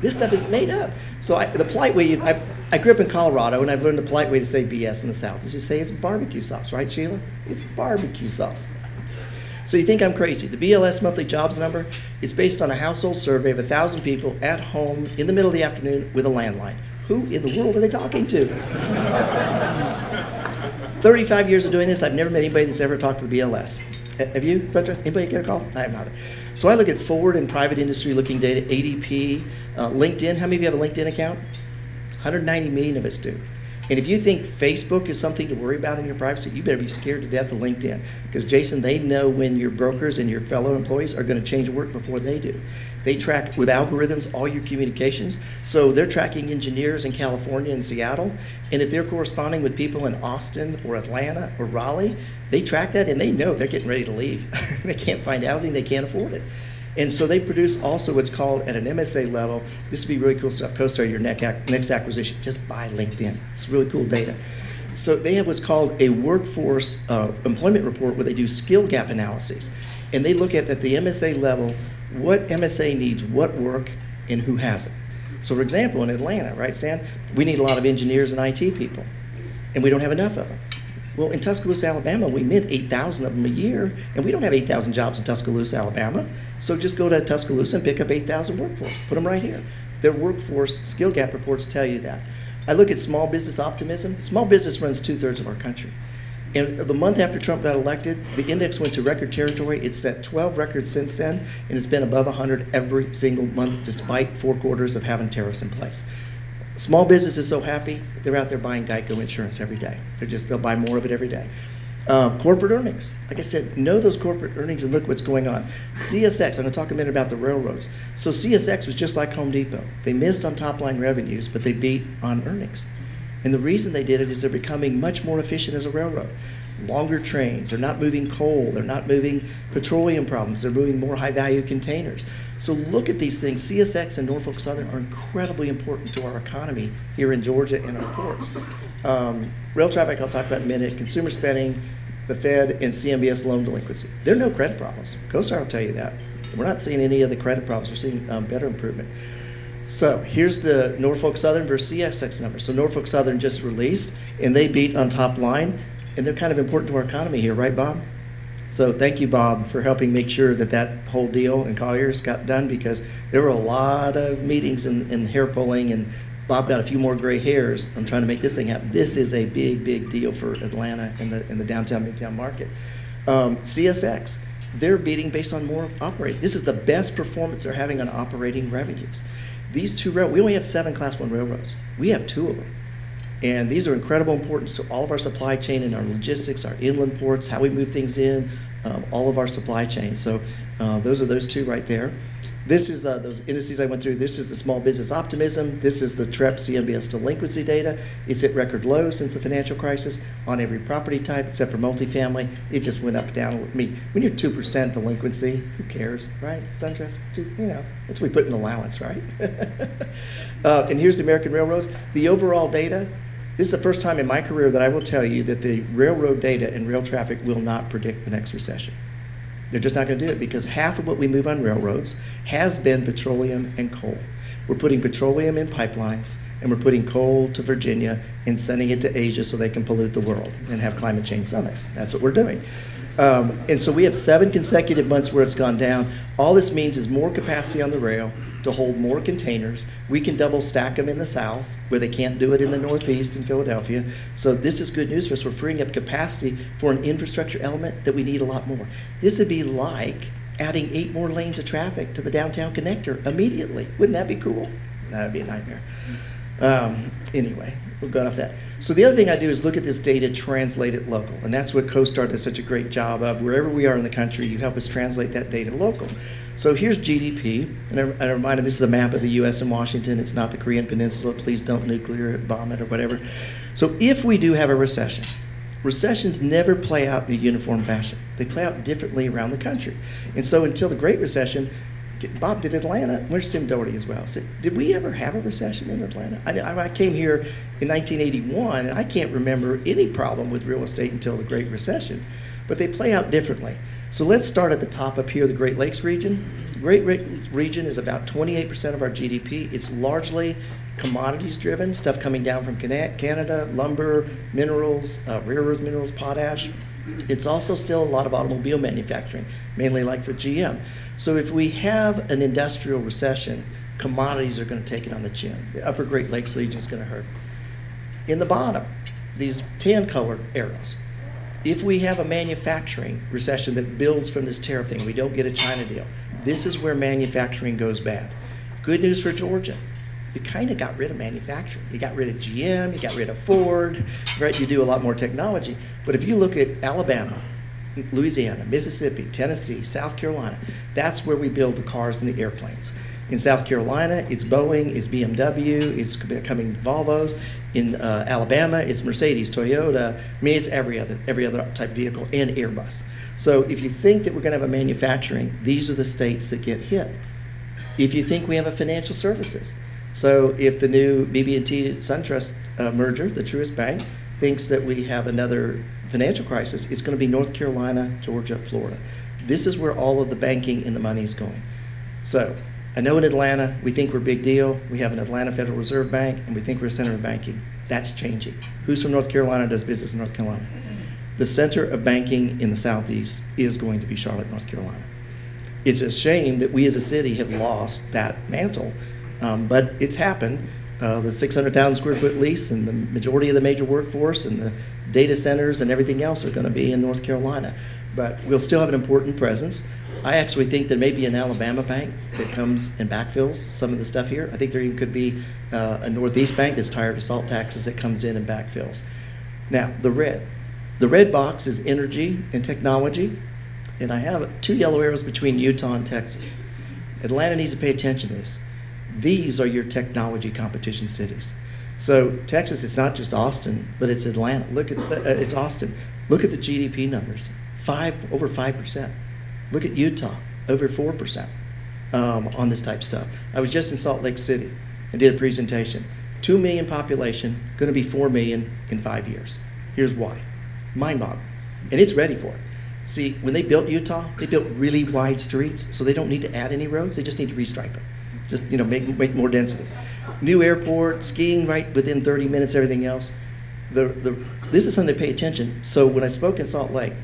This stuff is made up. So the polite way, I grew up in Colorado, and I've learned the polite way to say BS in the South is just say it's barbecue sauce, right, Sheila? It's barbecue sauce. So you think I'm crazy. The BLS monthly jobs number is based on a household survey of 1,000 people at home in the middle of the afternoon with a landline. Who in the world are they talking to? 35 years of doing this, I've never met anybody that's ever talked to the BLS. Have you, Suntrust? Anybody get a call? I have not. So I look at forward and private industry looking data, ADP, LinkedIn. How many of you have a LinkedIn account? 190 million of us do. And if you think Facebook is something to worry about in your privacy, you better be scared to death of LinkedIn. Because Jason, they know when your brokers and your fellow employees are going to change work before they do. They track with algorithms all your communications. So they're tracking engineers in California and Seattle. And if they're corresponding with people in Austin or Atlanta or Raleigh, they track that and they know they're getting ready to leave. They can't find housing, they can't afford it. And so they produce also what's called at an MSA level, this would be really cool stuff, CoStar, your next acquisition, just buy LinkedIn. It's really cool data. So they have what's called a workforce employment report where they do skill gap analyses. And they look at the MSA level, what MSA needs, what work, and who has it. So for example, in Atlanta, right, Stan, we need a lot of engineers and IT people, and we don't have enough of them. Well, in Tuscaloosa, Alabama, we mint 8,000 of them a year, and we don't have 8,000 jobs in Tuscaloosa, Alabama. So just go to Tuscaloosa and pick up 8,000 workforce. Put them right here. Their workforce skill gap reports tell you that. I look at small business optimism. Small business runs 2/3 of our country. And the month after Trump got elected, the index went to record territory. It's set 12 records since then, and it's been above 100 every single month, despite 4 quarters of having tariffs in place. Small business is so happy, they're out there buying Geico insurance every day. They'll buy more of it every day. Corporate earnings. Like I said, know those corporate earnings and look what's going on. CSX, I'm going to talk a minute about the railroads. So CSX was just like Home Depot. They missed on top line revenues, but they beat on earnings. And the reason they did it is they're becoming much more efficient as a railroad. Longer trains, they're not moving coal, they're not moving petroleum problems, they're moving more high value containers. So look at these things. CSX and Norfolk Southern are incredibly important to our economy here in Georgia and our ports. Rail traffic I'll talk about in a minute, consumer spending, the Fed, and CMBS loan delinquency. There are no credit problems. CoStar will tell you that. We're not seeing any of the credit problems, we're seeing better improvement. So here's the Norfolk Southern versus CSX numbers. So Norfolk Southern just released, and they beat on top line, and they're kind of important to our economy here, right, Bob? So thank you, Bob, for helping make sure that that whole deal in Colliers got done, because there were a lot of meetings and hair pulling, and Bob got a few more gray hairs on trying to make this thing happen. This is a big, big deal for Atlanta and the downtown, midtown market. CSX, they're beating based on more operating. This is the best performance they're having on operating revenues. These two railroads, we only have 7 Class 1 railroads. We have 2 of them. And these are incredible importance to all of our supply chain and our logistics, our inland ports, how we move things in, all of our supply chain. So those are those 2 right there. This is those indices I went through. This is the small business optimism. This is the TREP CMBS delinquency data. It's at record lows since the financial crisis on every property type except for multifamily. It just went up, down. I mean, when you're 2% delinquency, who cares, right? SunTrust, that's what we put in allowance, right? And here's the American railroads. The overall data. This is the first time in my career that I will tell you that the railroad data and rail traffic will not predict the next recession. They're just not going to do it, because half of what we move on railroads has been petroleum and coal. We're putting petroleum in pipelines, and we're putting coal to Virginia and sending it to Asia so they can pollute the world and have climate change summits. That's what we're doing. And so we have 7 consecutive months where it's gone down. All this means is more capacity on the rail, to hold more containers. We can double stack them in the south where they can't do it in the northeast in Philadelphia. So this is good news for us. We're freeing up capacity for an infrastructure element that we need a lot more. This would be like adding 8 more lanes of traffic to the downtown connector immediately. Wouldn't that be cool? That would be a nightmare. Anyway, we'll go off that. So the other thing I do is look at this data, translate it local. And that's what CoStar does such a great job of. Wherever we are in the country, you help us translate that data local. So here's GDP. And I remind them this is a map of the US and Washington. It's not the Korean Peninsula. Please don't nuclear bomb it or whatever. So if we do have a recession, recessions never play out in a uniform fashion. They play out differently around the country. And so until the Great Recession, Bob, did Atlanta, where's Tim Doherty as well? So did we ever have a recession in Atlanta? I came here in 1981, and I can't remember any problem with real estate until the Great Recession. But they play out differently. So let's start at the top up here, the Great Lakes region. The Great Lakes region is about 28% of our GDP. It's largely commodities driven, stuff coming down from Canada, lumber, minerals, rare earth minerals, potash. It's also still a lot of automobile manufacturing, mainly like for GM. So if we have an industrial recession, commodities are going to take it on the chin. The upper Great Lakes region is going to hurt. In the bottom, these tan-colored arrows, if we have a manufacturing recession that builds from this tariff thing, we don't get a China deal, this is where manufacturing goes bad. Good news for Georgia. You kind of got rid of manufacturing. You got rid of GM, you got rid of Ford, right? You do a lot more technology. But if you look at Alabama, Louisiana, Mississippi, Tennessee, South Carolina, that's where we build the cars and the airplanes. In South Carolina, it's Boeing, it's BMW, it's becoming Volvos. In Alabama, it's Mercedes, Toyota. I mean, it's every other type of vehicle and Airbus. So if you think that we're going to have a manufacturing, these are the states that get hit. If you think we have a financial services, so if the new BB&T SunTrust merger, the Truist Bank, thinks that we have another financial crisis, it's going to be North Carolina, Georgia, Florida. This is where all of the banking and the money is going. So I know in Atlanta, we think we're a big deal. We have an Atlanta Federal Reserve Bank, and we think we're a center of banking. That's changing. Who's from North Carolina does business in North Carolina? The center of banking in the Southeast is going to be Charlotte, North Carolina. It's a shame that we as a city have lost that mantle. But it's happened. The 600,000 square foot lease and the majority of the major workforce and the data centers and everything else are going to be in North Carolina. But we'll still have an important presence. I actually think there may be an Alabama bank that comes and backfills some of the stuff here. I think there even could be a Northeast bank that's tired of salt taxes that comes in and backfills. Now, the red box is energy and technology. And I have 2 yellow arrows between Utah and Texas. Atlanta needs to pay attention to this. These are your technology competition cities. So Texas, it's not just Austin, but it's Atlanta. Look at it's Austin. Look at the GDP numbers, over 5%. Look at Utah, over 4% on this type of stuff. I was just in Salt Lake City and did a presentation. 2 million population, going to be 4 million in 5 years. Here's why. Mind-boggling. And it's ready for it. See, when they built Utah, they built really wide streets, so they don't need to add any roads. They just need to restripe them. Just make more density. New airport, skiing right within 30 minutes, everything else. This is something to pay attention. So when I spoke in Salt Lake,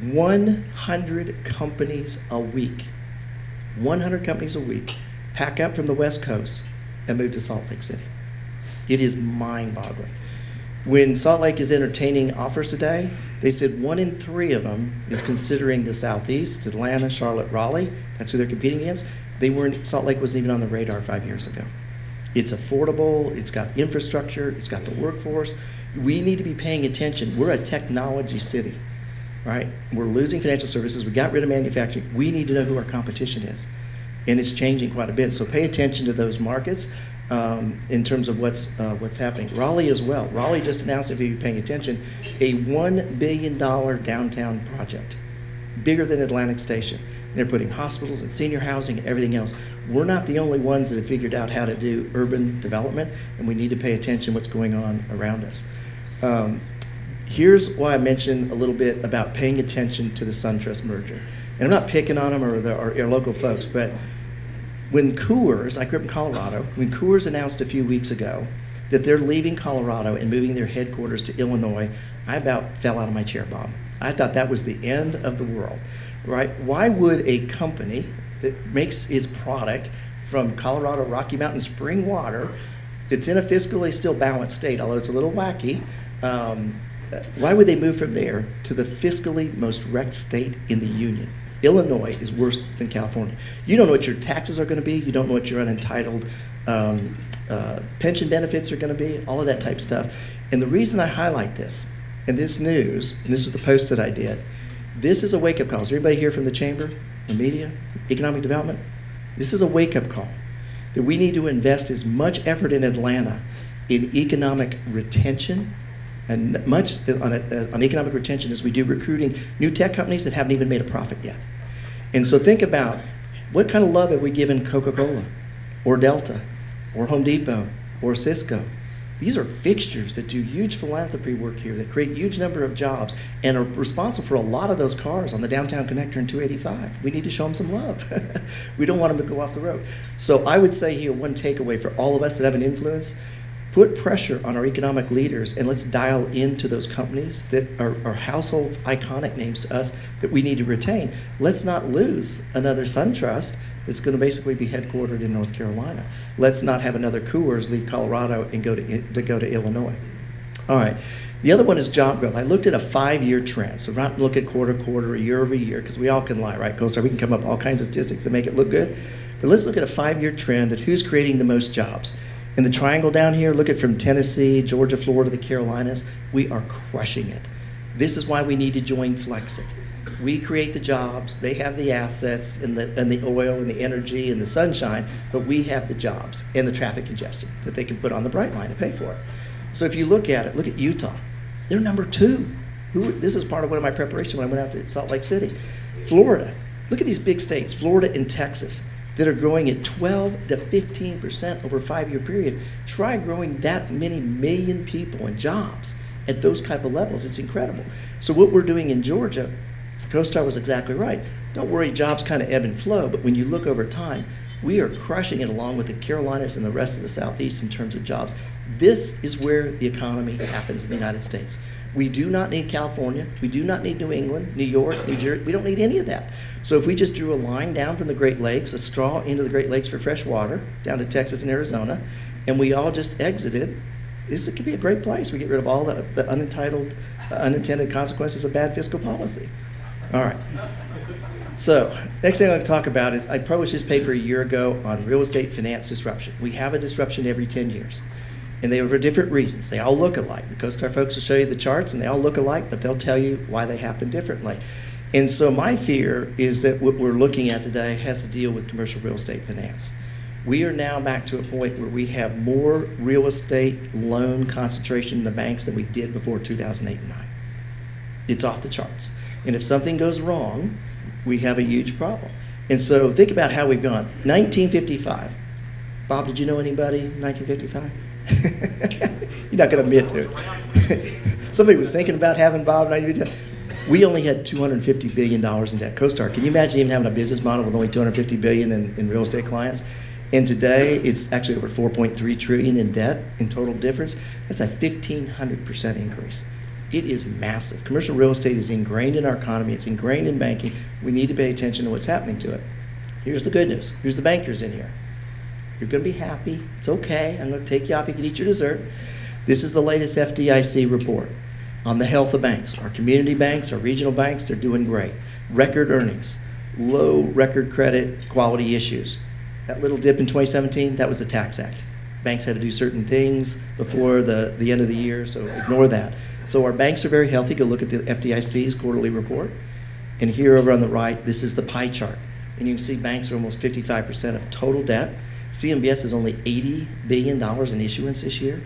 100 companies a week, 100 companies a week pack up from the West Coast and move to Salt Lake City. It is mind-boggling. When Salt Lake is entertaining offers today, they said 1 in 3 of them is considering the Southeast, Atlanta, Charlotte, Raleigh. That's who they're competing against. Salt Lake wasn't even on the radar 5 years ago. It's affordable, it's got infrastructure, it's got the workforce. We need to be paying attention. We're a technology city, right? We're losing financial services, we got rid of manufacturing. We need to know who our competition is. And it's changing quite a bit. So pay attention to those markets in terms of what's happening. Raleigh as well. Raleigh just announced, if you're paying attention, a $1 billion downtown project, bigger than Atlantic Station. They're putting hospitals and senior housing and everything else. We're not the only ones that have figured out how to do urban development, and we need to pay attention to what's going on around us. Here's why I mentioned a little bit about paying attention to the SunTrust merger. And I'm not picking on them or our local folks, but when Coors, I grew up in Colorado, when Coors announced a few weeks ago that they're leaving Colorado and moving their headquarters to Illinois, I about fell out of my chair, Bob. I thought that was the end of the world, right? Why would a company that makes its product from Colorado, Rocky Mountain spring water. It's in a fiscally still balanced state, although it's a little wacky. Why would they move from there to the fiscally most wrecked state in the union? Illinois is worse than California. You don't know what your taxes are going to be. You don't know what your unentitled pension benefits are going to be, all of that type stuff. And the reason I highlight this, and this news, and this was the post that I did, this is a wake-up call. Is there anybody here from the chamber, the media, economic development? This is a wake-up call that we need to invest as much effort in Atlanta in economic retention and much on economic retention as we do recruiting new tech companies that haven't even made a profit yet. And so think about what kind of love have we given Coca-Cola or Delta or Home Depot or Cisco? These are fixtures that do huge philanthropy work here, that create huge number of jobs, and are responsible for a lot of those cars on the downtown connector in 285. We need to show them some love. We don't want them to go off the road. So I would say here, one takeaway for all of us that have an influence, put pressure on our economic leaders, and let's dial into those companies that are household iconic names to us that we need to retain. Let's not lose another SunTrust that's going to basically be headquartered in North Carolina. Let's not have another Coors leave Colorado and go to Illinois. All right. The other one is job growth. I looked at a 5-year trend. So not look at quarter, or year over year, because we all can lie, right, CoStar? We can come up with all kinds of statistics that make it look good. But let's look at a 5-year trend at who's creating the most jobs. In the triangle down here, look at from Tennessee, Georgia, Florida, the Carolinas. We are crushing it. This is why we need to join Flexit. We create the jobs, they have the assets and the oil and the energy and the sunshine, but we have the jobs and the traffic congestion that they can put on the bright line to pay for it. So if you look at it, look at Utah. They're number 2. This is part of one of my preparation when I went out to Salt Lake City. Florida, look at these big states, Florida and Texas, that are growing at 12 to 15% over a 5-year period. Try growing that many million people and jobs at those type of levels. It's incredible. So what we're doing in Georgia, CoStar was exactly right. Don't worry, jobs kind of ebb and flow, but when you look over time, we are crushing it along with the Carolinas and the rest of the Southeast in terms of jobs. This is where the economy happens in the United States. We do not need California. We do not need New England, New York, New Jersey. We don't need any of that. So if we just drew a line down from the Great Lakes, a straw into the Great Lakes for fresh water, down to Texas and Arizona, and we all just exited, this could be a great place. We get rid of all the unintended consequences of bad fiscal policy. All right. So next thing I'll talk about is I published this paper a year ago on real estate finance disruption. We have a disruption every 10 years. And they are for different reasons. They all look alike. The CoStar folks will show you the charts and they all look alike, but they'll tell you why they happen differently. And so my fear is that what we're looking at today has to deal with commercial real estate finance. We are now back to a point where we have more real estate loan concentration in the banks than we did before 2008 and 9. It's off the charts. And if something goes wrong, we have a huge problem. And so think about how we've gone. 1955. Bob, did you know anybody in 1955? You're not going to admit to it. Somebody was thinking about having Bob in 1955. We only had $250 billion in debt. CoStar, can you imagine even having a business model with only $250 billion in real estate clients? And today, it's actually over $4.3 trillion in debt in total difference. That's a 1,500% increase. It is massive. Commercial real estate is ingrained in our economy. It's ingrained in banking. We need to pay attention to what's happening to it. Here's the good news. Here's the bankers in here. You're going to be happy. It's okay. I'm going to take you off. You can eat your dessert. This is the latest FDIC report on the health of banks. Our community banks, our regional banks, they're doing great. Record earnings, low record credit quality issues. That little dip in 2017, that was the Tax Act. Banks had to do certain things before the end of the year, so ignore that. So our banks are very healthy. Go look at the FDIC's quarterly report. And here over on the right, this is the pie chart. And you can see banks are almost 55% of total debt. CMBS is only $80 billion in issuance this year.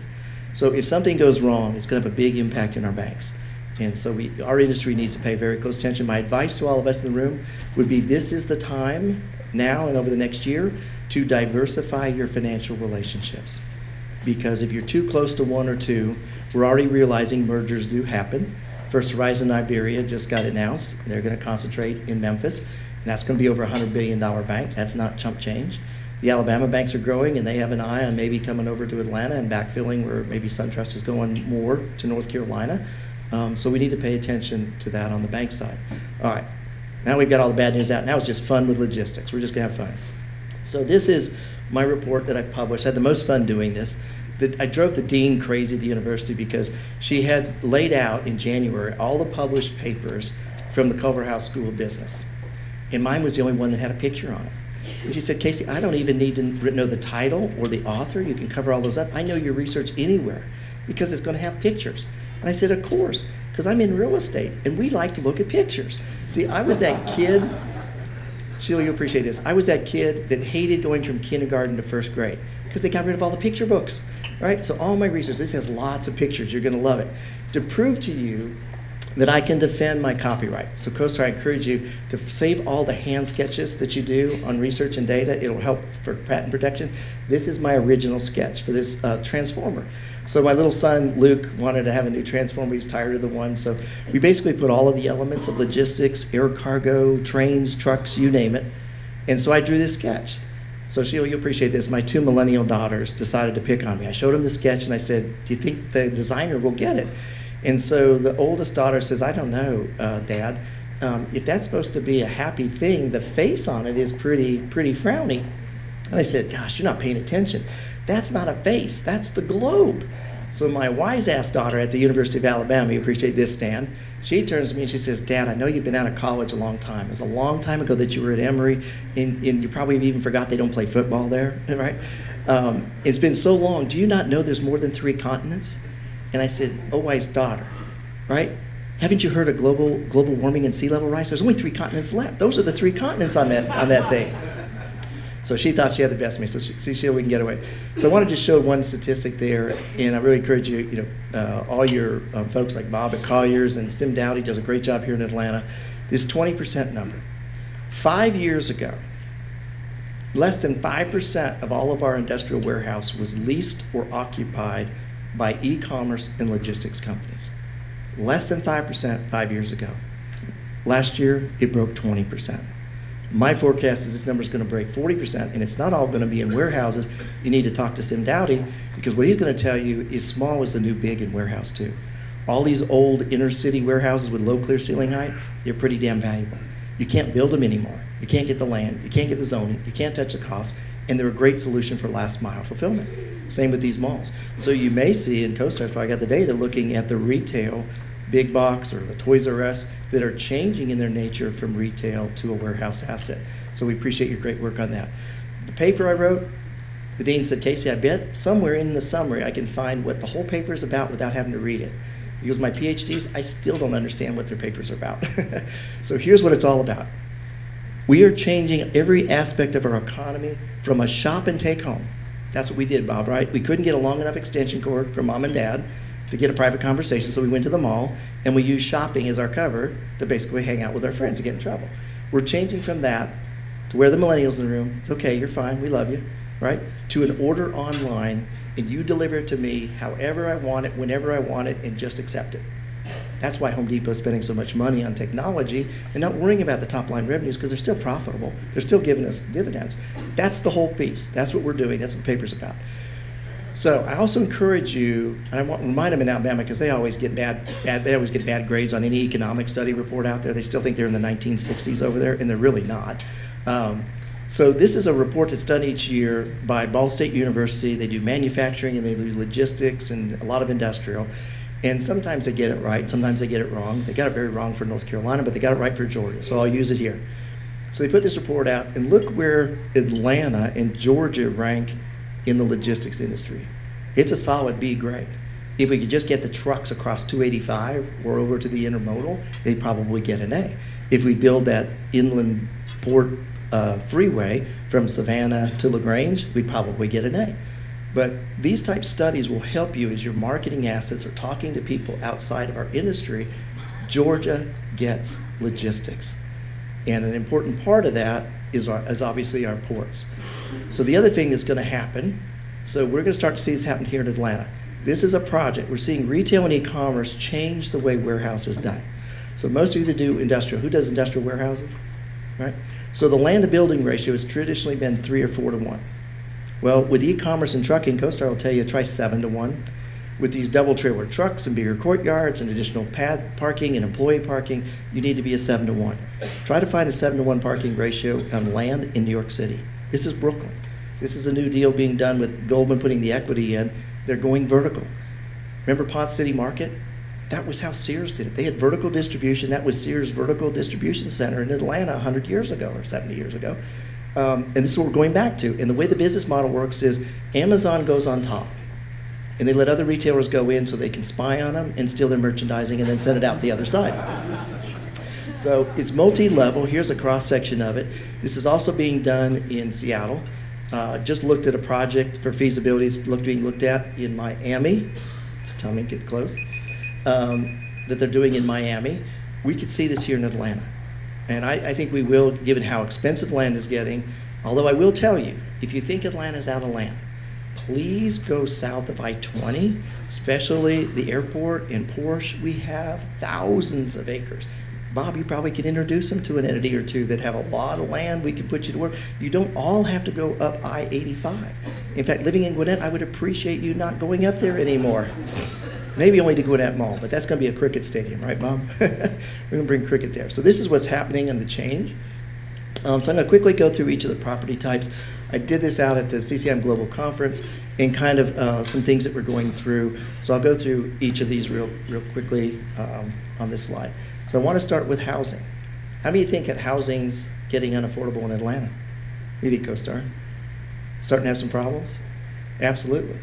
So if something goes wrong, it's going to have a big impact in our banks. And so our industry needs to pay very close attention. My advice to all of us in the room would be this is the time now and over the next year to diversify your financial relationships. Because if you're too close to one or two, we're already realizing mergers do happen. First Horizon Iberia just got announced. They're going to concentrate in Memphis. And that's going to be over a $100 billion bank. That's not chump change. The Alabama banks are growing, and they have an eye on maybe coming over to Atlanta and backfilling where maybe SunTrust is going more to North Carolina. So we need to pay attention to that on the bank side. All right. Now we've got all the bad news out. Now it's just fun with logistics. We're just going to have fun. So this is my report that I published. I had the most fun doing this. I drove the dean crazy at the university because she had laid out in January all the published papers from the Culverhouse School of Business. And mine was the only one that had a picture on it. And she said, Casey, I don't even need to know the title or the author. You can cover all those up. I know your research anywhere because it's going to have pictures. And I said, of course, because I'm in real estate and we like to look at pictures. See, I was that kid. Sheila, you appreciate this. I was that kid that hated going from kindergarten to first grade because they got rid of all the picture books, right? So all my research, this has lots of pictures. You're going to love it. To prove to you that I can defend my copyright. So CoStar, I encourage you to save all the hand sketches that you do on research and data. It'll help for patent protection. This is my original sketch for this transformer. So my little son, Luke, wanted to have a new transformer. He was tired of the one. So we basically put all of the elements of logistics, air cargo, trains, trucks, you name it. And so I drew this sketch. So Sheila, you appreciate this. My 2 millennial daughters decided to pick on me. I showed them the sketch and I said, do you think the designer will get it? And so the oldest daughter says, I don't know, Dad. If that's supposed to be a happy thing, the face on it is pretty frowny. And I said, gosh, you're not paying attention. That's not a face, that's the globe. So my wise-ass daughter at the University of Alabama, you appreciate this, Stan, she turns to me and she says, Dad, I know you've been out of college a long time. It was a long time ago that you were at Emory, and you probably even forgot they don't play football there, right? It's been so long. Do you not know there's more than 3 continents? And I said, oh, wise daughter, right? Haven't you heard of global warming and sea level rise? There's only 3 continents left. Those are the 3 continents on that thing. So she thought she had the best of me. So see, Sheila, we can get away. So I want to just show one statistic there, and I really encourage you, all your folks like Bob at Colliers and Sim Dowdy does a great job here in Atlanta. This 20% number. 5 years ago, less than 5% of all of our industrial warehouse was leased or occupied by e-commerce and logistics companies. Less than 5% 5 years ago. Last year, it broke 20%. My forecast is this number is going to break 40%, and it's not all going to be in warehouses. You need to talk to Sim Dowdy, because what he's going to tell you is small is the new big in warehouse too. All these old inner city warehouses with low clear ceiling height, they're pretty damn valuable. You can't build them anymore. You can't get the land, you can't get the zoning, you can't touch the cost, and they're a great solution for last mile fulfillment. Same with these malls. So you may see, and CoStar's probably got the data, looking at the retail big box or the Toys R Us that are changing in their nature from retail to a warehouse asset. So we appreciate your great work on that. The paper I wrote, the dean said, Casey, I bet somewhere in the summary I can find what the whole paper is about without having to read it. Because my PhDs, I still don't understand what their papers are about. So here's what it's all about. We are changing every aspect of our economy from a shop and take home. That's what we did, Bob, right? We couldn't get a long enough extension cord from mom and dad to get a private conversation, so we went to the mall and we used shopping as our cover to basically hang out with our friends and get in trouble. We're changing from that to where the millennials in the room, it's okay, you're fine, we love you, right? To an order online, and you deliver it to me however I want it, whenever I want it, and just accept it. That's why Home Depot is spending so much money on technology and not worrying about the top line revenues, because they're still profitable. They're still giving us dividends. That's the whole piece. That's what we're doing. That's what the paper's about. So I also encourage you, and I want to remind them in Alabama, because they always get bad grades on any economic study report out there. They still think they're in the 1960s over there, and they're really not. So this is a report that's done each year by Ball State University. They do manufacturing and they do logistics and a lot of industrial. And sometimes they get it right, sometimes they get it wrong. They got it very wrong for North Carolina, but they got it right for Georgia, so I'll use it here. So they put this report out, and look where Atlanta and Georgia rank in the logistics industry. It's a solid B grade. If we could just get the trucks across 285 or over to the intermodal, they'd probably get an A. If we build that inland port freeway from Savannah to LaGrange, we'd probably get an A. But these type studies will help you as your marketing assets are talking to people outside of our industry. Georgia gets logistics. And an important part of that is obviously our ports. So the other thing that's going to happen, so we're going to start to see this happen here in Atlanta. This is a project. We're seeing retail and e-commerce change the way warehouse is done. So most of you that do industrial, who does industrial warehouses? Right? So the land to building ratio has traditionally been 3 or 4 to 1. Well, with e-commerce and trucking, CoStar will tell you try 7 to 1. With these double trailer trucks and bigger courtyards and additional pad parking and employee parking, you need to be a 7 to 1. Try to find a 7 to 1 parking ratio on land in New York City. This is Brooklyn. This is a new deal being done with Goldman putting the equity in. They're going vertical. Remember Ponce City Market? That was how Sears did it. They had vertical distribution. That was Sears' vertical distribution center in Atlanta 100 years ago or 70 years ago. And this is what we're going back to. And the way the business model works is Amazon goes on top. And they let other retailers go in so they can spy on them and steal their merchandising and then send it out the other side. So it's multi-level. Here's a cross-section of it. This is also being done in Seattle. Just looked at a project for feasibility. It's being looked at in Miami. Just tell me, get close. That they're doing in Miami. We could see this here in Atlanta. And I think we will, given how expensive land is getting. Although I will tell you, if you think Atlanta's out of land, please go south of I-20, especially the airport and Porsche. We have thousands of acres. Bob, you probably could introduce them to an entity or two that have a lot of land. We can put you to work. You don't all have to go up I-85. In fact, living in Gwinnett, I would appreciate you not going up there anymore. Maybe only to Gwinnett Mall, but that's going to be a cricket stadium, right, Mom? We're going to bring cricket there. So this is what's happening in the change. So I'm going to quickly go through each of the property types. I did this out at the CCIM Global Conference and kind of some things that we're going through. So I'll go through each of these real quickly on this slide. So I want to start with housing. How many think that housing's getting unaffordable in Atlanta? What do you think, CoStar? Starting to have some problems? Absolutely.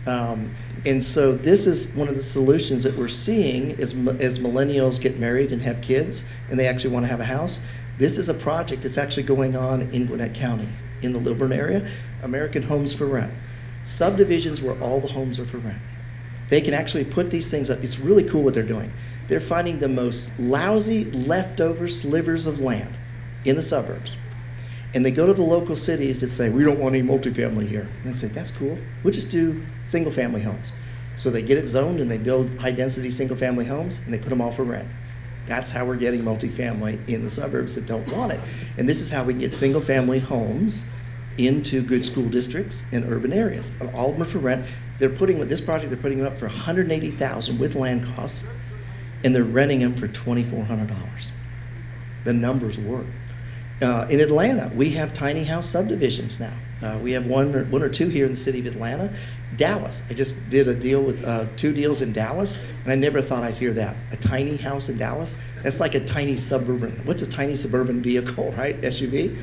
And so this is one of the solutions that we're seeing as millennials get married and have kids and they actually want to have a house. This is a project that's actually going on in Gwinnett County in the Lilburn area, American Homes for Rent. Subdivisions where all the homes are for rent. They can actually put these things up. It's really cool what they're doing. They're finding the most lousy leftover slivers of land in the suburbs. And they go to the local cities that say, we don't want any multifamily here. And they say, that's cool. We'll just do single family homes. So they get it zoned and they build high density single family homes and they put them all for rent. That's how we're getting multifamily in the suburbs that don't want it. And this is how we can get single family homes into good school districts in urban areas. And all of them are for rent. They're putting, with this project, they're putting them up for $180,000 with land costs, and they're renting them for $2,400. The numbers work. In Atlanta, we have tiny house subdivisions now. We have one or two here in the city of Atlanta. Dallas, I just did a deal with 2 deals in Dallas, and I never thought I'd hear that. A tiny house in Dallas? That's like a tiny suburban. What's a tiny suburban vehicle, right? SUV?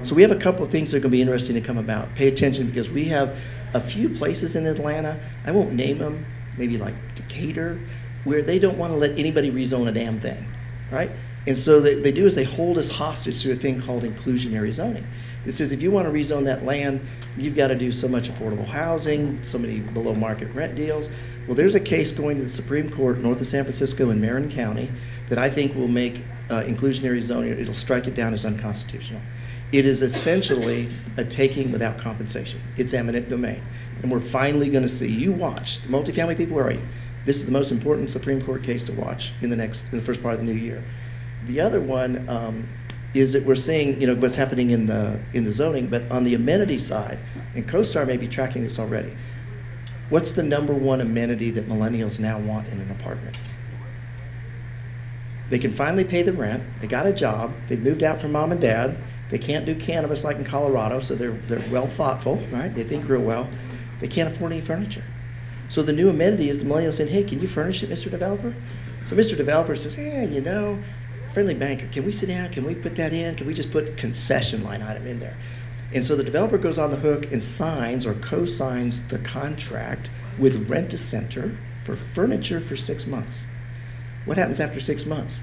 So we have a couple of things that are going to be interesting to come about. Pay attention because we have a few places in Atlanta, I won't name them, maybe like Decatur, where they don't want to let anybody rezone a damn thing, right? And so they do is they hold us hostage to a thing called inclusionary zoning. It says if you want to rezone that land, you've got to do so much affordable housing, so many below market rent deals. Well, there's a case going to the Supreme Court north of San Francisco in Marin County that I think will make inclusionary zoning, it'll strike it down as unconstitutional. It is essentially a taking without compensation. It's eminent domain. And we're finally going to see, you watch, the multifamily people, where are you? This is the most important Supreme Court case to watch in the first part of the new year. The other one is that we're seeing, what's happening in the zoning, but on the amenity side, and CoStar may be tracking this already. What's the #1 amenity that millennials now want in an apartment? They can finally pay the rent. They got a job. They've moved out from mom and dad. They can't do cannabis like in Colorado, so they're well thoughtful, right? They think real well. They can't afford any furniture. So the new amenity is the millennial saying, hey, can you furnish it, Mr. Developer? So Mr. Developer says, hey, friendly banker, can we sit down? Can we put that in? Can we just put concession line item in there? And so the developer goes on the hook and signs or co-signs the contract with Rent-A-Center for furniture for 6 months. What happens after 6 months?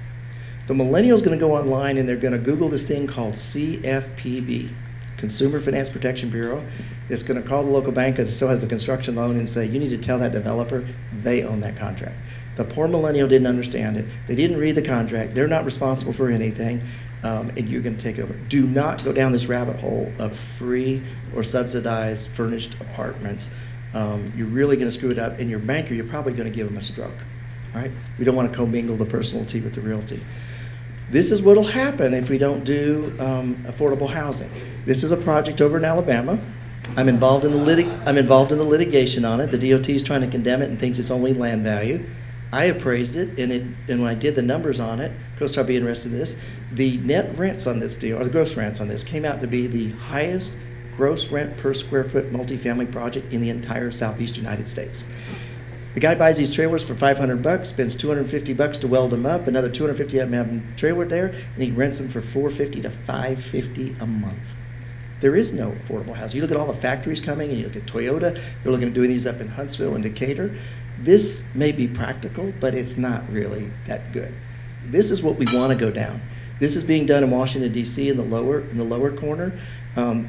The millennial's going to go online and they're going to Google this thing called CFPB, Consumer Finance Protection Bureau. It's going to call the local bank that still has the construction loan and say, you need to tell that developer they own that contract. The poor millennial didn't understand it. They didn't read the contract. They're not responsible for anything, and you're going to take it over. Do not go down this rabbit hole of free or subsidized furnished apartments. You're really going to screw it up, and your banker, you're probably going to give them a stroke. Right? We don't want to commingle the personality with the realty. This is what will happen if we don't do affordable housing. This is a project over in Alabama. I'm involved in the litigation on it. The DOT is trying to condemn it and thinks it's only land value. I appraised it, and when I did the numbers on it, CoStar be interested in this, the net rents on this deal, or the gross rents on this, came out to be the highest gross rent per square foot multifamily project in the entire Southeast United States. The guy buys these trailers for $500, spends $250 to weld them up, another $250 to have them trailered there, and he rents them for $450 to $550 a month. There is no affordable housing. You look at all the factories coming, and you look at Toyota, they're looking at doing these up in Huntsville and Decatur. This may be practical, but it's not really that good. This is what we want to go down. This is being done in Washington, D.C. in the lower corner.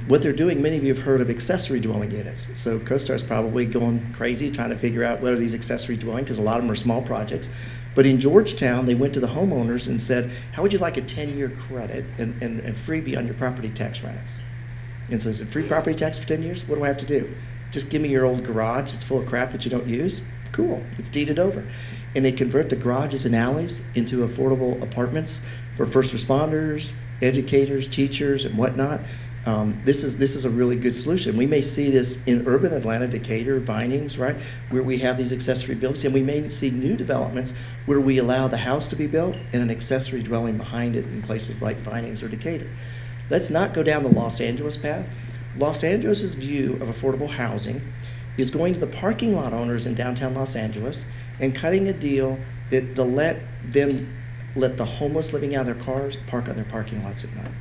What they're doing, many of you have heard of accessory dwelling units. So CoStar's probably going crazy trying to figure out what are these accessory dwelling, because a lot of them are small projects. But in Georgetown, they went to the homeowners and said, how would you like a 10-year credit and freebie on your property tax rents? And so is it free property tax for 10 years? What do I have to do? Just give me your old garage that's full of crap that you don't use? Cool, it's deeded over. And they convert the garages and alleys into affordable apartments for first responders, educators, teachers, and whatnot. This is a really good solution. We may see this in urban Atlanta, Decatur, Vinings, right, where we have these accessory buildings, and we may see new developments where we allow the house to be built and an accessory dwelling behind it in places like Vinings or Decatur. Let's not go down the Los Angeles path. Los Angeles' view of affordable housing is going to the parking lot owners in downtown Los Angeles and cutting a deal that they'll let the homeless living out of their cars park on their parking lots at night.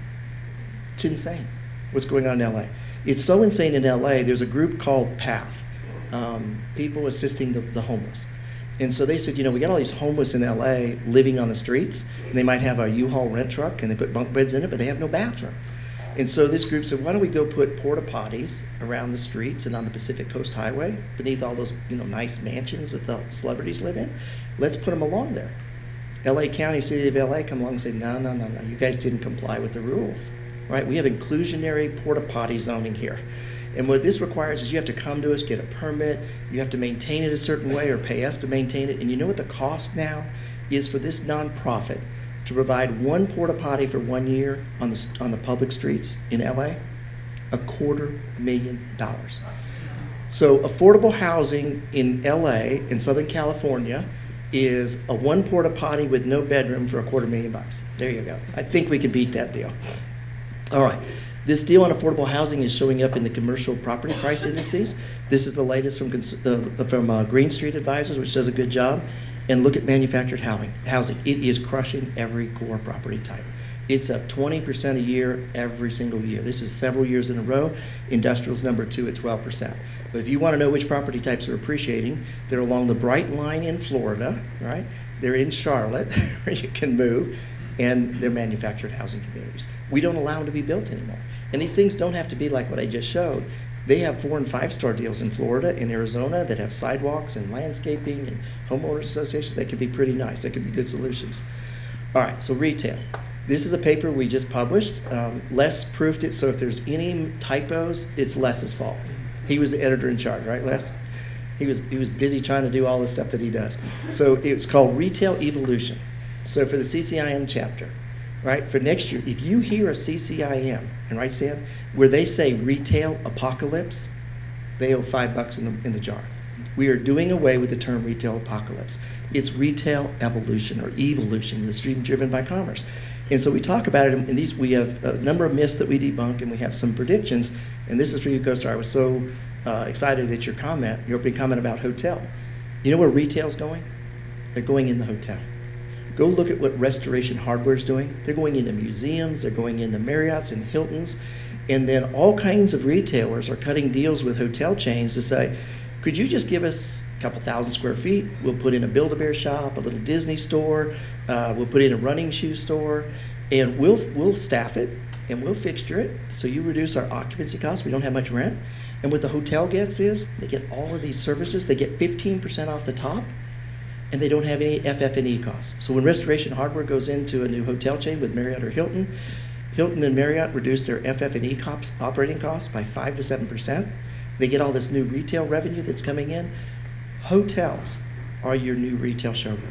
It's insane what's going on in LA. It's so insane in LA, there's a group called PATH, people assisting the homeless. And so they said, we got all these homeless in LA living on the streets, and they might have a U-Haul rent truck and they put bunk beds in it, but they have no bathroom. And so this group said, why don't we go put porta potties around the streets and on the Pacific Coast Highway beneath all those nice mansions that the celebrities live in? Let's put them along there. LA County, City of LA come along and say, no, you guys didn't comply with the rules, right? We have inclusionary porta potty zoning here. And what this requires is you have to come to us, get a permit, you have to maintain it a certain way or pay us to maintain it. And you know what the cost now is for this nonprofit to provide one porta potty for 1 year on the public streets in LA? $250,000. So affordable housing in LA, in Southern California, is a one porta potty with no bedroom for $250,000. There you go. I think we can beat that deal. All right. This deal on affordable housing is showing up in the commercial property price indices. This is the latest from Green Street Advisors, which does a good job. And look at manufactured housing. It is crushing every core property type. It's up 20% a year every single year. This is several years in a row. Industrial's number 2 at 12%. But if you want to know which property types are appreciating, they're along the Bright Line in Florida, right? They're in Charlotte, where you can move, and they're manufactured housing communities. We don't allow them to be built anymore. And these things don't have to be like what I just showed. They have 4- and 5-star deals in Florida and Arizona that have sidewalks and landscaping and homeowners associations. That could be pretty nice. That could be good solutions. All right, so retail. This is a paper we just published. Les proofed it, so if there's any typos, it's Les's fault. He was the editor in charge, right, Les? He was busy trying to do all the stuff that he does. So it's called Retail Evolution. So for the CCIM chapter, right, for next year, if you hear a CCIM, and right, Stan, where they say retail apocalypse, they owe $5 in the jar. We are doing away with the term retail apocalypse. It's retail evolution or evolution, the stream driven by commerce. And so we talk about it, and we have a number of myths that we debunk, and we have some predictions. And this is for you, CoStar. I was so excited at your opening comment about hotel. You know where retail's going? They're going in the hotel. Go look at what Restoration Hardware is doing. They're going into museums, they're going into Marriott's and Hilton's, and then all kinds of retailers are cutting deals with hotel chains to say, could you just give us a couple thousand square feet? We'll put in a Build-A-Bear shop, a little Disney store, we'll put in a running shoe store, and we'll staff it and we'll fixture it so you reduce our occupancy costs. We don't have much rent. And what the hotel gets is they get all of these services. They get 15% off the top, and they don't have any FF&E costs. So when Restoration Hardware goes into a new hotel chain with Marriott or Hilton, Hilton and Marriott reduce their FF&E operating costs by 5 to 7%. They get all this new retail revenue that's coming in. Hotels are your new retail showroom.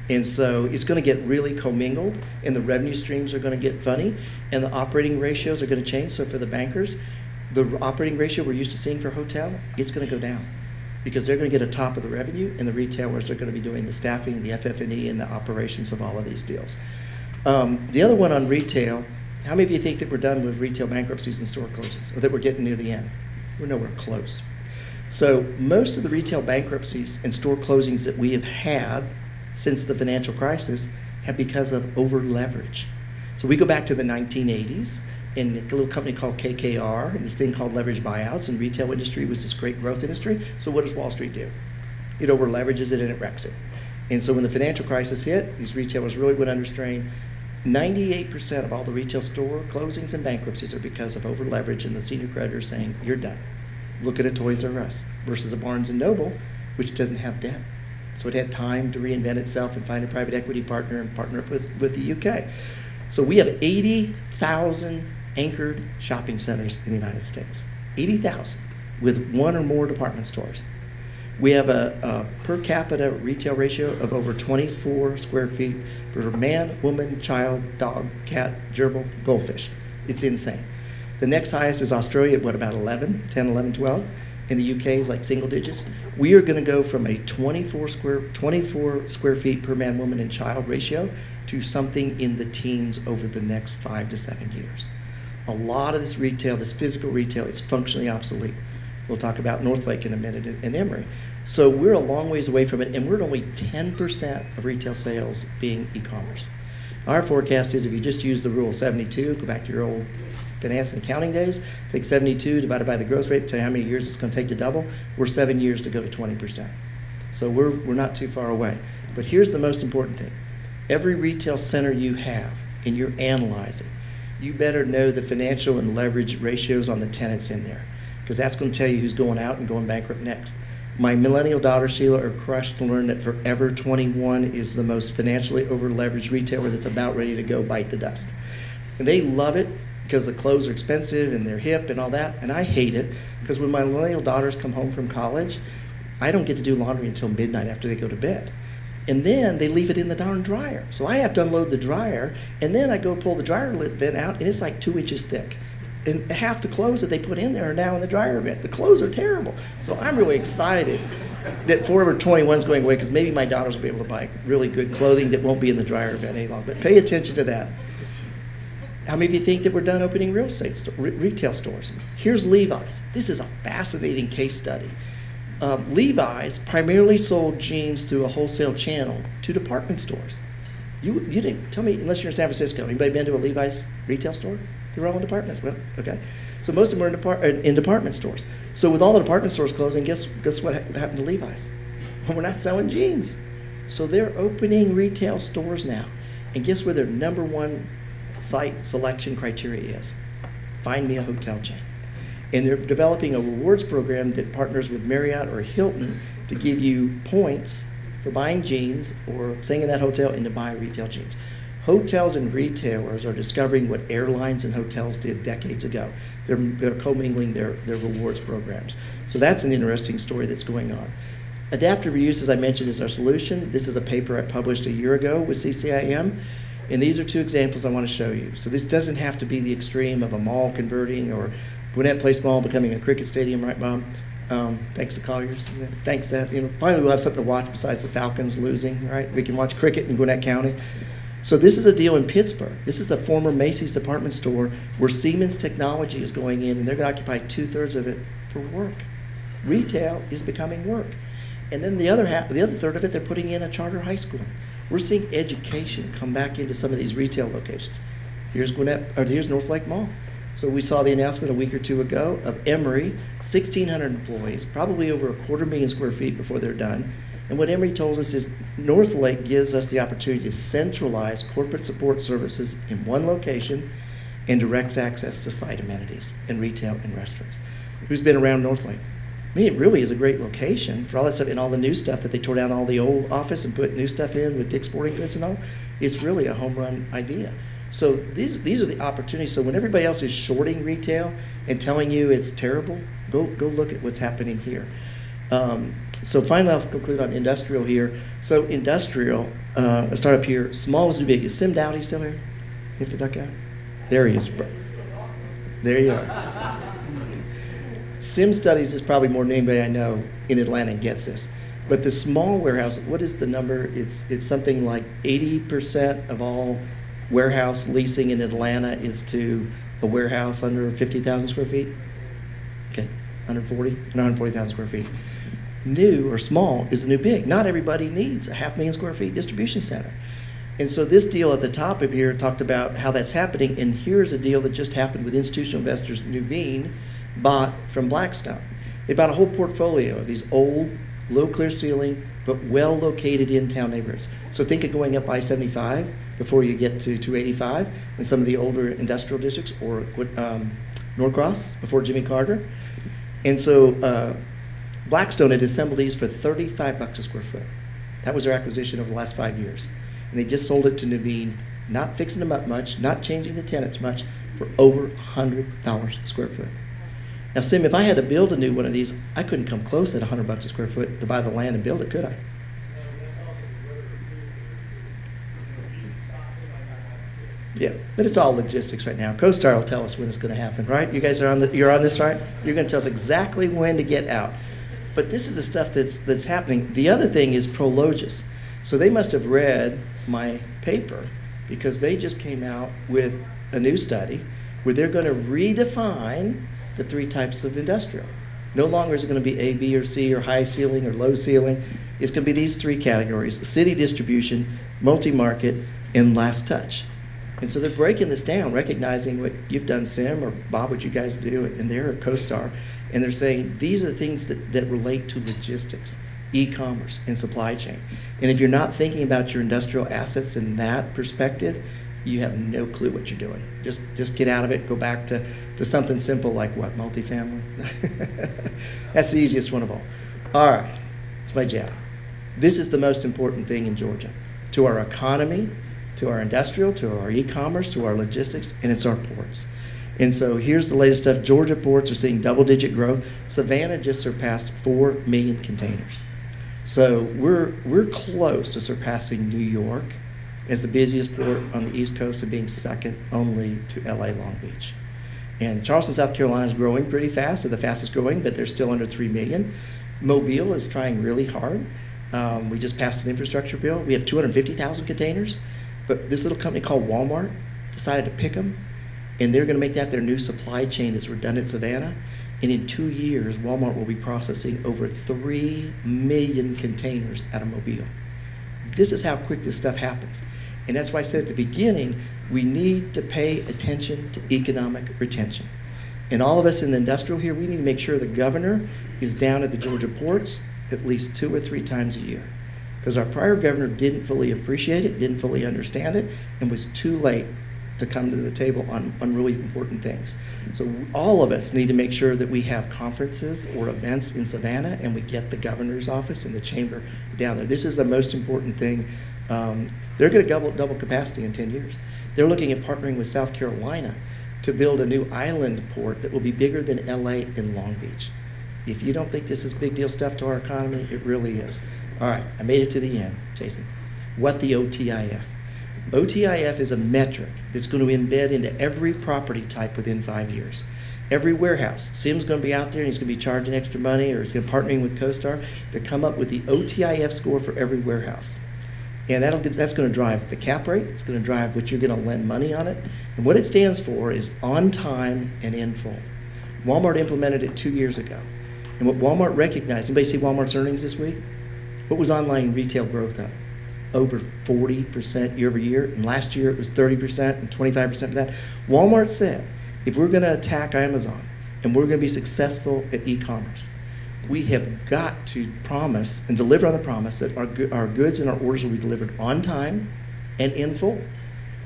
And so it's going to get really commingled, and the revenue streams are going to get funny, and the operating ratios are going to change. So for the bankers, the operating ratio we're used to seeing for hotel, it's going to go down. because they're going to get a top of the revenue, and the retailers are going to be doing the staffing, the FF&E, and the operations of all of these deals. The other one on retail, how many of you think that we're done with retail bankruptcies and store closings, or that we're getting near the end? We're nowhere close. So most of the retail bankruptcies and store closings that we have had since the financial crisis have because of over leverage. So we go back to the 1980s, and a little company called KKR, and this thing called leverage buyouts, and retail industry was this great growth industry. So what does Wall Street do? It over leverages it and it wrecks it. And so when the financial crisis hit, these retailers really went under strain. 98% of all the retail store closings and bankruptcies are because of over leverage and the senior creditor saying, you're done. Look at a Toys R Us versus a Barnes & Noble, which doesn't have debt. So it had time to reinvent itself and find a private equity partner and partner up with the UK. So we have 80,000 anchored shopping centers in the United States. 80,000 with one or more department stores. We have a per capita retail ratio of over 24 square feet per man, woman, child, dog, cat, gerbil, goldfish. It's insane. The next highest is Australia at what, about 11, 10, 11, 12? In the UK is like single digits. We are going to go from a 24 square feet per man, woman, and child ratio to something in the teens over the next 5 to 7 years. A lot of this retail, this physical retail, is functionally obsolete. We'll talk about Northlake in a minute and Emory. So we're a long ways away from it, and we're at only 10% of retail sales being e-commerce. Our forecast is if you just use the rule of 72, go back to your old finance and accounting days, take 72 divided by the growth rate, tell you how many years it's going to take to double. We're 7 years to go to 20%. So we're not too far away. But here's the most important thing. Every retail center you have, and you're analyzing, you better know the financial and leverage ratios on the tenants in there, because that's going to tell you who's going out and going bankrupt next. My millennial daughter, Sheila, are crushed to learn that Forever 21 is the most financially over-leveraged retailer that's about ready to go bite the dust. And they love it because the clothes are expensive and they're hip and all that, and I hate it because when my millennial daughters come home from college, I don't get to do laundry until midnight after they go to bed. And then they leave it in the darn dryer. So I have to unload the dryer, and then I go pull the dryer vent out, and it's like 2 inches thick. And half the clothes that they put in there are now in the dryer vent. The clothes are terrible. So I'm really excited that Forever 21 is going away because maybe my daughters will be able to buy really good clothing that won't be in the dryer vent any longer. But pay attention to that. How many of you think that we're done opening retail stores? Here's Levi's. This is a fascinating case study. Levi's primarily sold jeans through a wholesale channel to department stores. You didn't tell me, unless you're in San Francisco, anybody been to a Levi's retail store? They were all in departments. Well, okay. So most of them were in department stores. So with all the department stores closing, guess what happened to Levi's? Well, we're not selling jeans. So they're opening retail stores now. And guess where their number one site selection criteria is? Find me a hotel chain. And they're developing a rewards program that partners with Marriott or Hilton to give you points for buying jeans or staying in that hotel and to buy retail jeans. Hotels and retailers are discovering what airlines and hotels did decades ago. They're commingling their rewards programs. So that's an interesting story that's going on. Adaptive reuse, as I mentioned, is our solution. This is a paper I published a year ago with CCIM. And these are two examples I want to show you. So this doesn't have to be the extreme of a mall converting or Gwinnett Place Mall becoming a cricket stadium, right, Bob? Thanks to Colliers. Thanks that. Finally we'll have something to watch besides the Falcons losing, right? We can watch cricket in Gwinnett County. So this is a deal in Pittsburgh. This is a former Macy's department store where Siemens Technology is going in, and they're going to occupy 2/3 of it for work. Retail is becoming work. And then the other third of it, they're putting in a charter high school. We're seeing education come back into some of these retail locations. Here's Northlake Mall. So we saw the announcement a week or two ago of Emory, 1,600 employees, probably over 250,000 square feet before they're done. And what Emory tells us is Northlake gives us the opportunity to centralize corporate support services in one location and directs access to site amenities and retail and restaurants. Who's been around Northlake? I mean, it really is a great location for all that stuff and all the new stuff that they tore down all the old office and put new stuff in with Dick's Sporting Goods and all. It's really a home run idea. So these are the opportunities. So when everybody else is shorting retail and telling you it's terrible, go look at what's happening here. So finally, I'll conclude on industrial here. So industrial, I'll start up here. Small was too big. Is Sim Dowdy still here? You have to duck out. There he is. There you are. CCIM Studies is probably more than anybody I know in Atlanta gets this. But the small warehouse, what is the number? It's something like 80% of all warehouse leasing in Atlanta is to a warehouse under 50,000 square feet. Okay, 140,000 square feet. New or small is the new big. Not everybody needs a 500,000 square feet distribution center. And so this deal at the top of here talked about how that's happening, and here's a deal that just happened with institutional investors. Nuveen bought from Blackstone. They bought a whole portfolio of these old, low clear ceiling, but well located in-town neighborhoods. So think of going up I-75 before you get to 285 and some of the older industrial districts, or Norcross before Jimmy Carter. And so Blackstone had assembled these for $35 a square foot. That was their acquisition over the last 5 years. And they just sold it to Nuveen, not fixing them up much, not changing the tenants much, for over $100 a square foot. Now, Sim, if I had to build a new one of these, I couldn't come close at $100 a square foot to buy the land and build it, could I? Yeah, but it's all logistics right now. CoStar will tell us when it's going to happen, right? You guys are you're on this, right? You're going to tell us exactly when to get out. But this is the stuff that's happening. The other thing is Prologis. So they must have read my paper, because they just came out with a new study where they're going to redefine the 3 types of industrial. No longer is it going to be A, B, or C, or high ceiling or low ceiling. It's going to be these 3 categories: city distribution, multi-market, and last touch. And so they're breaking this down, recognizing what you've done, Sim, or Bob, what you guys do, and they're a CoStar, and they're saying these are the things that relate to logistics, e-commerce, and supply chain. And if you're not thinking about your industrial assets in that perspective, you have no clue what you're doing. Just get out of it, go back to something simple like what, multifamily? That's the easiest one of all. All right, it's my job. This is the most important thing in Georgia, to our economy, to our industrial, to our e-commerce, to our logistics, and it's our ports. And so here's the latest stuff. Georgia ports are seeing double-digit growth. Savannah just surpassed 4 million containers. So we're close to surpassing New York as the busiest port on the East Coast and being second only to LA Long Beach. And Charleston, South Carolina is growing pretty fast, they're the fastest growing, but they're still under 3 million. Mobile is trying really hard. We just passed an infrastructure bill. We have 250,000 containers, but this little company called Walmart decided to pick them, and they're going to make that their new supply chain that's redundant in Savannah. And in 2 years, Walmart will be processing over 3 million containers out of Mobile. This is how quick this stuff happens. And that's why I said at the beginning, we need to pay attention to economic retention. And all of us in the industrial here, we need to make sure the governor is down at the Georgia ports at least 2 or 3 times a year. Because our prior governor didn't fully appreciate it, didn't fully understand it, and was too late to come to the table on really important things. So all of us need to make sure that we have conferences or events in Savannah, and we get the governor's office and the chamber down there. This is the most important thing. They're going to double capacity in 10 years. They're looking at partnering with South Carolina to build a new island port that will be bigger than LA and Long Beach. If you don't think this is big deal stuff to our economy, it really is. All right, I made it to the end, Jason. What the OTIF? OTIF is a metric that's going to embed into every property type within 5 years. Every warehouse, CIM's going to be out there and he's going to be charging extra money, or he's going to be partnering with CoStar to come up with the OTIF score for every warehouse. And that's going to drive the cap rate, it's going to drive what you're going to lend money on it, and what it stands for is on time and in full. Walmart implemented it 2 years ago. And what Walmart recognized, anybody see Walmart's earnings this week? What was online retail growth up? Over 40% year over year, and last year it was 30% and 25% of that. Walmart said, if we're going to attack Amazon and we're going to be successful at e-commerce, we have got to promise and deliver on the promise that our goods and our orders will be delivered on time and in full.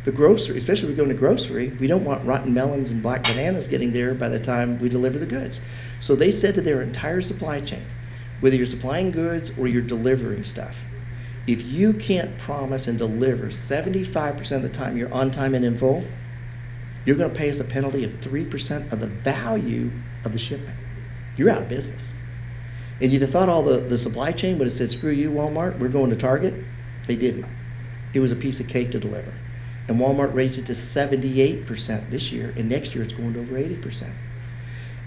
The grocery, especially if we go into grocery, we don't want rotten melons and black bananas getting there by the time we deliver the goods. So they said to their entire supply chain, whether you're supplying goods or you're delivering stuff, if you can't promise and deliver 75% of the time you're on time and in full, you're going to pay us a penalty of 3% of the value of the shipment. You're out of business. And you'd have thought all the supply chain would have said, screw you, Walmart, we're going to Target. They didn't. It was a piece of cake to deliver. And Walmart raised it to 78% this year, and next year it's going to over 80%.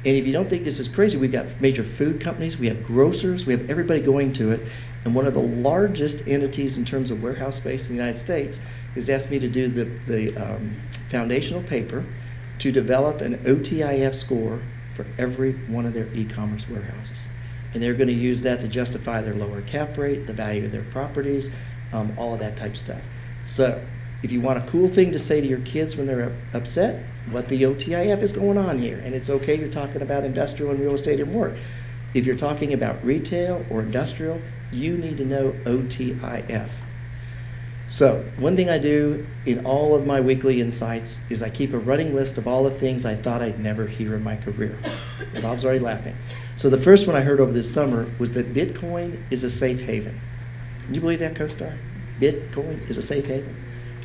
And if you don't think this is crazy, we've got major food companies, we have grocers, we have everybody going to it. And one of the largest entities in terms of warehouse space in the United States has asked me to do the foundational paper to develop an OTIF score for every one of their e-commerce warehouses. And they're going to use that to justify their lower cap rate, the value of their properties, all of that type of stuff. So if you want a cool thing to say to your kids when they're upset, what the OTIF is going on here. And it's okay you're talking about industrial and real estate and work. If you're talking about retail or industrial, you need to know OTIF. So one thing I do in all of my weekly insights is I keep a running list of all the things I thought I'd never hear in my career. And Bob's already laughing. So the first one I heard over this summer was that Bitcoin is a safe haven. Can you believe that, co-star? Bitcoin is a safe haven,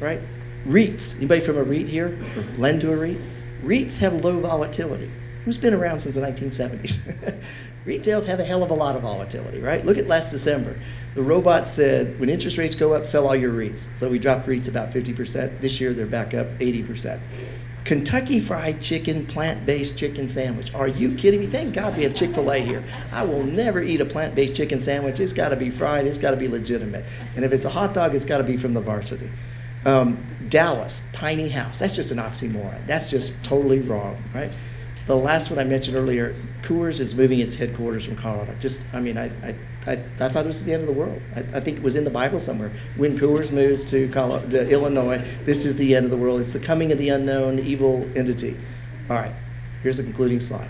right? REITs, anybody from a REIT here or lend to a REIT? REITs have low volatility. Who's been around since the 1970s? Retails have a hell of a lot of volatility, right? Look at last December. The robot said, when interest rates go up, sell all your REITs. So we dropped REITs about 50%. This year they're back up 80%. Kentucky Fried Chicken, plant-based chicken sandwich. Are you kidding me? Thank God we have Chick-fil-A here. I will never eat a plant-based chicken sandwich. It's got to be fried. It's got to be legitimate. And if it's a hot dog, it's got to be from the varsity. Dallas, tiny house. That's just an oxymoron. That's just totally wrong, right? The last one I mentioned earlier, Coors is moving its headquarters from Colorado. I thought it was the end of the world. I think it was in the Bible somewhere. When Coors moves to Illinois, this is the end of the world. It's the coming of the unknown evil entity. All right, here's a concluding slide.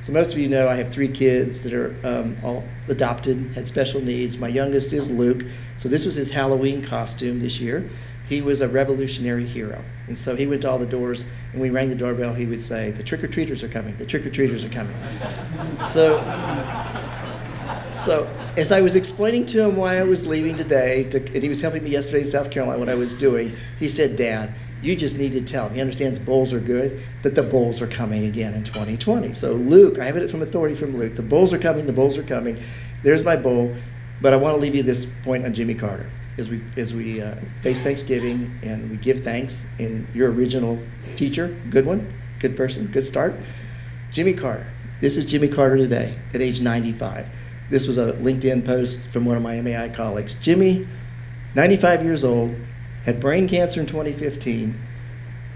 So most of you know I have 3 kids that are all adopted, had special needs. My youngest is Luke. So this was his Halloween costume this year. He was a revolutionary hero. And so he went to all the doors, and when we rang the doorbell, he would say, "The trick-or-treaters are coming, the trick-or-treaters are coming." So as I was explaining to him why I was leaving today, and he was helping me yesterday in South Carolina, what I was doing, he said, "Dad, you just need to tell him," he understands bulls are good, that the bulls are coming again in 2020. So Luke, I have it from authority from Luke, the bulls are coming, the bulls are coming. There's my bull. But I want to leave you this point on Jimmy Carter. As we face Thanksgiving and we give thanks, and your original teacher, good one, good person, good start. Jimmy Carter. This is Jimmy Carter today at age 95. This was a LinkedIn post from one of my MAI colleagues. Jimmy, 95 years old, had brain cancer in 2015,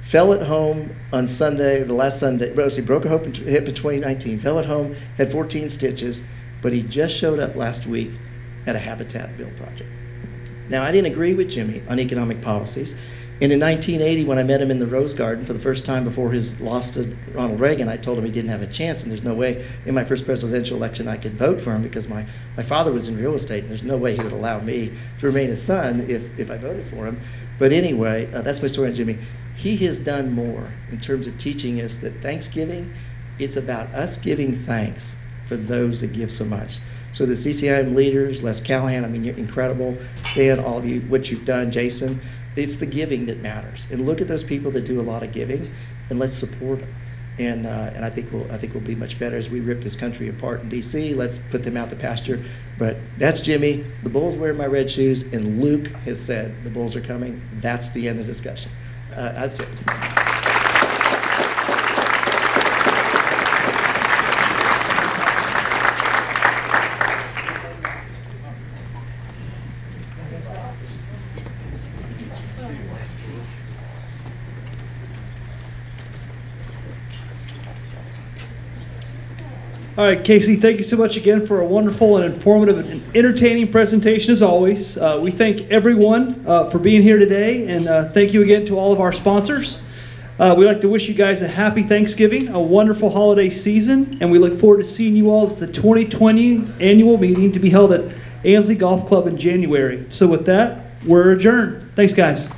fell at home on Sunday, the last Sunday, he broke a hip in 2019, fell at home, had 14 stitches, but he just showed up last week at a Habitat Bill project. Now, I didn't agree with Jimmy on economic policies. And in 1980, when I met him in the Rose Garden for the first time before his loss to Ronald Reagan, I told him he didn't have a chance, and there's no way in my first presidential election I could vote for him because my father was in real estate, and there's no way he would allow me to remain his son if I voted for him. But anyway, that's my story on Jimmy. He has done more in terms of teaching us that Thanksgiving, it's about us giving thanks for those that give so much. So the CCIM leaders, Les Callahan, I mean, you're incredible. Stan, all of you, what you've done, Jason, it's the giving that matters. And look at those people that do a lot of giving, and let's support them. And I think we'll be much better as we rip this country apart in D.C. Let's put them out to pasture. But that's Jimmy. The Bulls wearing my red shoes, and Luke has said the Bulls are coming. That's the end of discussion. That's it. All right, Casey, thank you so much again for a wonderful and informative and entertaining presentation as always. We thank everyone for being here today, and thank you again to all of our sponsors. We'd like to wish you guys a happy Thanksgiving, a wonderful holiday season, and we look forward to seeing you all at the 2020 annual meeting to be held at Ansley Golf Club in January. So with that, we're adjourned. Thanks, guys.